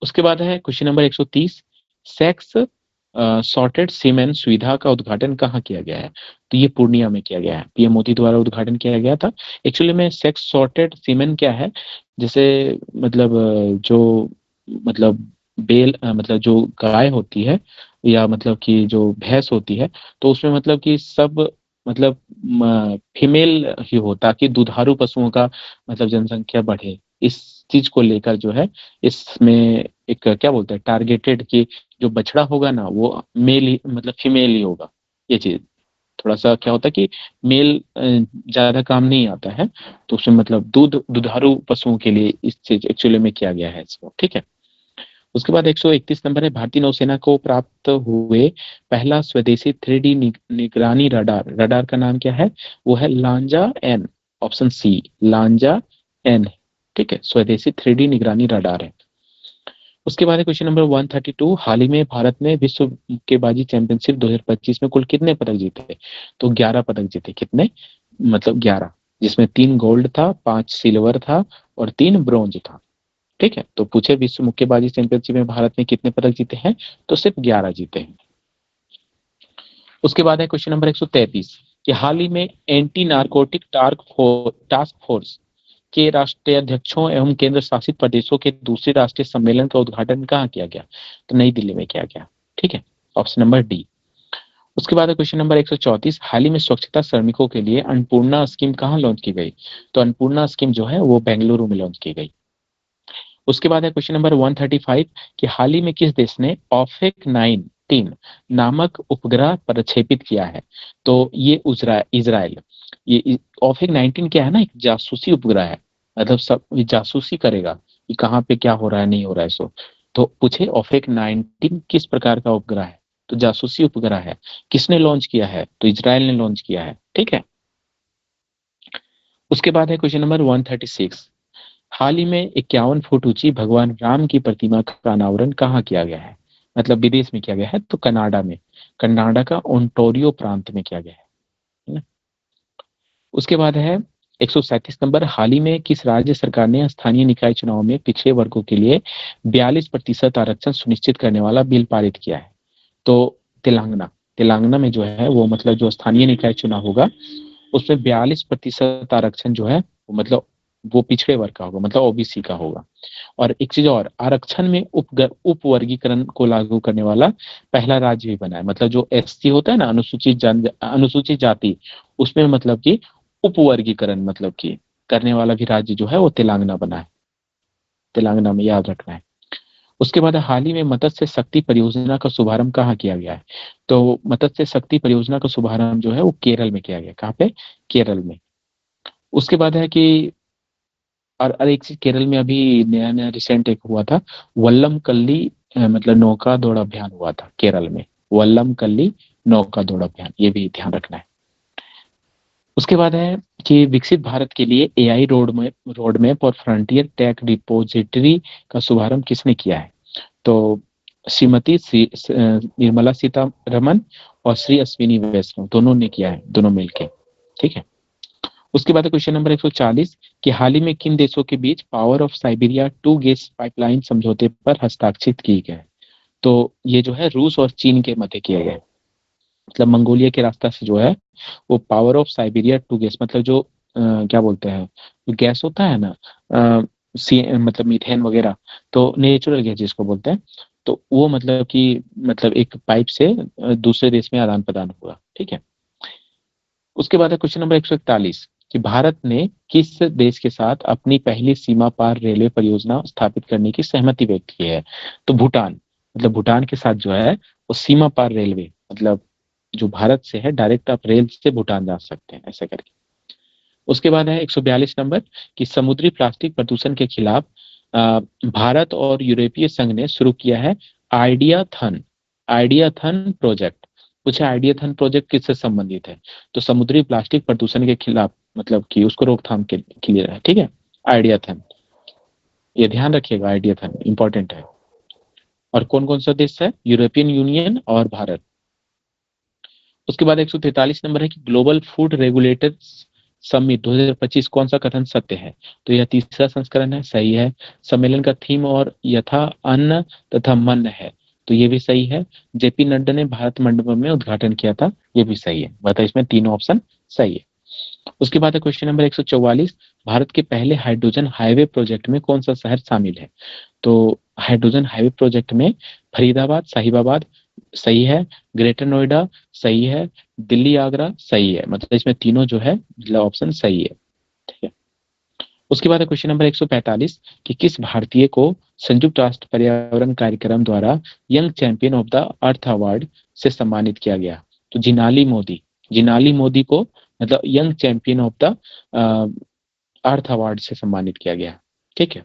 Speaker 1: उसके बाद है question number 130, sex sorted cement सुविधा का उद्घाटन कहाँ किया गया है? तो ये पूर्णिया में किया गया है, पीएम मोदी द्वारा उद्घाटन किया गया था। एक्चुअली में सेक्स सॉर्टेड सीमेंट क्या है, जैसे मतलब जो मतलब मतलब जो गाय होती है या मतलब कि जो भैंस होती है, तो उसमें मतलब कि सब मतलब फीमेल ही हो ताकि दुधारू पशुओं का मतलब जनसंख्या बढ़े। इस चीज को लेकर जो है इसमें एक क्या बोलते हैं टारगेटेड कि जो बछड़ा होगा ना वो मेल ही मतलब फीमेल ही होगा। ये चीज थोड़ा सा क्या होता है कि मेल ज्यादा काम नहीं आता है, तो उसमें मतलब दुधारू पशुओं के लिए इस चीज एक्चुअली में किया गया है इसको। ठीक है, उसके बाद 131 नंबर है, भारतीय नौसेना को प्राप्त हुए पहला स्वदेशी 3D निगरानी रडार, रडार का नाम क्या है? वो है लांजा एन, ऑप्शन सी लांजा एन। ठीक है, स्वदेशी 3D निगरानी रडार है। उसके बाद क्वेश्चन नंबर 132, हाल ही में भारत ने विश्व मुक्केबाजी चैंपियनशिप 2025 में कुल कितने पदक जीते? तो 11 पदक जीते। कितने? मतलब 11, जिसमें 3 गोल्ड था, 5 सिल्वर था और 3 ब्रॉन्ज था। ठीक है, तो पूछे विश्व मुक्केबाजी चैंपियनशिप में भारत ने कितने पदक जीते हैं? तो सिर्फ 11 जीते हैं। उसके बाद है क्वेश्चन नंबर 133 कि हाल ही में एंटी नारकोटिक टास्क फोर्स के राष्ट्रीय अध्यक्षों एवं केंद्र शासित प्रदेशों के दूसरे राष्ट्रीय सम्मेलन का उद्घाटन कहाँ किया गया? तो नई दिल्ली में किया गया। ठीक है, ऑप्शन नंबर डी। उसके बाद क्वेश्चन नंबर 134, हाल ही में स्वच्छता श्रमिकों के लिए अन्नपूर्णा स्कीम कहाँ लॉन्च की गई? तो अन्नपूर्णा स्कीम जो है वो बेंगलुरु में लॉन्च की गई। उसके बाद है क्वेश्चन नंबर 135 कि हाल ही में किस देश ने ऑफेक 19 नामक उपग्रह प्रक्षेपित किया है? तो ये इजराइल। ये ऑफेक 19 क्या है ना, एक जासूसी उपग्रह है, मतलब सब ये जासूसी करेगा कि कहाँ पे क्या हो रहा है नहीं हो रहा है सो। तो पूछे ऑफेक 19 किस प्रकार का उपग्रह है? तो जासूसी उपग्रह है। किसने लॉन्च किया है? तो इजराइल ने लॉन्च किया है। ठीक है, उसके बाद है क्वेश्चन नंबर 136, हाल ही में 51 फुट ऊंची भगवान राम की प्रतिमा का अनावरण कहाँ किया गया है? मतलब विदेश में किया गया है, तो कनाडा में, कनाडा का ओंटारियो प्रांत में किया गया है ना। उसके बाद है 137 नंबर, हाल ही में किस राज्य सरकार ने स्थानीय निकाय चुनाव में पिछड़े वर्गों के लिए 42% आरक्षण सुनिश्चित करने वाला बिल पारित किया है? तो तेलंगाना। तेलंगाना में जो है वो मतलब जो स्थानीय निकाय चुनाव होगा उसमें 42% आरक्षण जो है मतलब वो पिछड़े वर्ग का होगा, मतलब ओबीसी का होगा। और एक चीज और, आरक्षण में उप वर्गीकरण को लागू करने वाला पहला राज्य भी बना है, मतलब जो एससी होता है ना, अनुसूचित जाति, उसमें मतलब कि उप वर्गीकरण मतलब कि करने वाला भी राज्य जो है वो तेलंगाना बना है। तेलंगाना में याद रखना है। उसके बाद हाल ही में मत्स्य शक्ति परियोजना का शुभारंभ कहाँ किया गया है? तो मत्स्य शक्ति परियोजना का शुभारंभ जो है वो केरल में किया गया। कहाँ पे? केरल में। उसके बाद है कि और एक चीज केरल में अभी नया नया रिसेंट एक हुआ था, वल्लम कल्ली मतलब नौका दौड़ अभियान हुआ था केरल में। वल्लम कल्ली नौका दौड़ अभियान, ये भी ध्यान रखना है। उसके बाद है कि विकसित भारत के लिए एआई रोड मैप और फ्रंटियर टेक रिपोजिटरी का शुभारंभ किसने किया है? तो श्रीमती निर्मला सीतारमन और श्री अश्विनी वैष्णव, दोनों ने किया है, दोनों मिलके। ठीक है। उसके बाद क्वेश्चन नंबर 140 कि हाल ही में किन देशों के बीच power of Siberia 2 gas pipeline समझौते पर हस्ताक्षरित किए गए? तो ये जो है रूस और चीन के मध्य किए गए। मतलब मंगोलिया के रास्ता से जो है वो पावर ऑफ साइबेरिया 2 गैस, मतलब जो क्या बोलते हैं, जो गैस होता है ना, मतलब मीथेन वगैरह, तो नेचुरल गैस जिसको बोलते हैं, तो वो मतलब कि मतलब एक पाइप से दूसरे देश में आदान प्रदान हुआ। ठीक है। उसके बाद है क्वेश्चन नंबर 141 कि भारत ने किस देश के साथ अपनी पहली सीमा पार रेलवे परियोजना स्थापित करने की सहमति व्यक्त की है? तो भूटान। मतलब भूटान के साथ जो है वो सीमा पार रेलवे, मतलब जो भारत से है डायरेक्ट आप रेल से भूटान जा सकते हैं, ऐसा करके। उसके बाद है 142 नंबर कि समुद्री प्लास्टिक प्रदूषण के खिलाफ भारत और यूरोपीय संघ ने शुरू किया है आइडियाथन। Ideathon project. कुछ आइडियाथन प्रोजेक्ट किससे संबंधित है? तो समुद्री प्लास्टिक प्रदूषण के खिलाफ, मतलब कि उसको रोकथाम के लिए है। ठीक है। आइडियाथन, ये ध्यान रखिएगा, आइडियाथन इंपॉर्टेंट है। और कौन कौन सा देश है? यूरोपियन यूनियन और भारत। उसके बाद 143 नंबर है कि ग्लोबल फूड रेगुलेटर्स समिट 2025 कौन सा कथन सत्य है? तो यह तीसरा संस्करण है, सही है। सम्मेलन का थीम और यथा अन्न तथा मन है, तो ये भी सही है। जेपी नड्डा ने भारत मंडपम में उद्घाटन किया था, ये भी सही है। बता इसमें तीनों ऑप्शन सही है। उसके बाद है क्वेश्चन नंबर 144 भारत के पहले हाइड्रोजन हाईवे प्रोजेक्ट में कौन सा शहर शामिल है? तो हाइड्रोजन हाईवे प्रोजेक्ट में फरीदाबाद, साहिबाबाद सही है, ग्रेटर नोएडा सही है, दिल्ली आगरा सही है। मतलब इसमें तीनों जो है मतलब ऑप्शन सही है। ठीक है। उसके बाद क्वेश्चन नंबर 145 कि किस भारतीय को संयुक्त राष्ट्र पर्यावरण कार्यक्रम द्वारा young champion of the earth award से सम्मानित किया गया? तो जिनाली मोदी। जिनाली मोदी को मतलब young champion of the earth award से सम्मानित किया गया। ठीक है।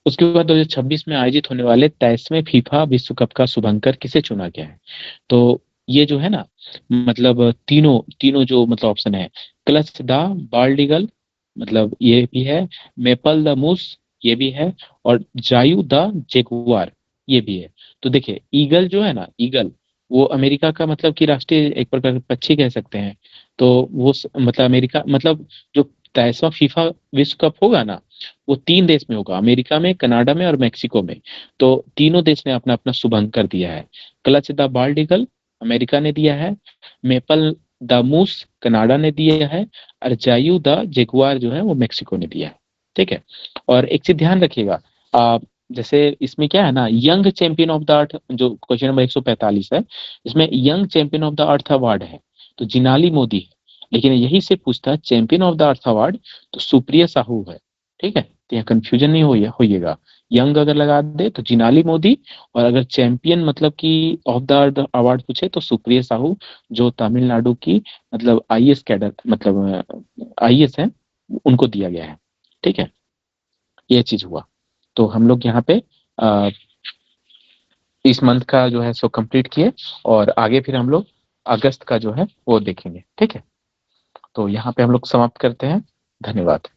Speaker 1: उसके बाद 2026 में आयोजित होने वाले 23वें फीफा विश्व कप का शुभंकर किसे चुना गया है? तो ये जो है ना, मतलब तीनों तीनों जो मतलब ऑप्शन है, क्लच द बाल्ड ईगल, मतलब ये भी है, मेपल द मूस ये भी है, और जायू द जेगुआर ये भी है। तो देखिए ईगल जो है ना, ईगल वो अमेरिका का मतलब कि राष्ट्रीय एक प्रकार का पक्षी कह सकते हैं। तो वो मतलब अमेरिका, मतलब जो 23वां फीफा विश्व कप होगा ना, वो 3 देश में होगा, अमेरिका में, कनाडा में और मेक्सिको में। तो तीनों देश ने अपना अपना शुभंकर दिया है। Clutch the bald eagle America ने दिया है, मेपल द मूस कनाडा ने दिया है, और जायू द जेगुआर जो है वो मेक्सिको ने दिया है। ठीक है। और एक चीज ध्यान रखिएगा, जैसे इसमें क्या है ना, young champion of the earth जो क्वेश्चन नंबर 145 है, इसमें young champion of the earth award है तो जिनाली मोदी है। लेकिन यही से पूछता है champion of the earth award, तो सुप्रिया साहू है। ठीक है। तो यहाँ कंफ्यूजन नहीं होइएगा। यंग अगर लगा दे तो जिनाली मोदी, और अगर चैंपियन मतलब कि ऑफ द अवार्ड पूछे तो सुप्रिया साहू, जो तमिलनाडु की मतलब आईएएस कैडर, मतलब आईएएस है, उनको दिया गया है। ठीक है। ये चीज हुआ। तो हम लोग यहाँ पे अ, इस मंथ का जो है सो कंप्लीट किए, और आगे फिर हम लोग अगस्त का जो है वो देखेंगे। ठीक है। तो यहाँ पे हम लोग समाप्त करते हैं। धन्यवाद।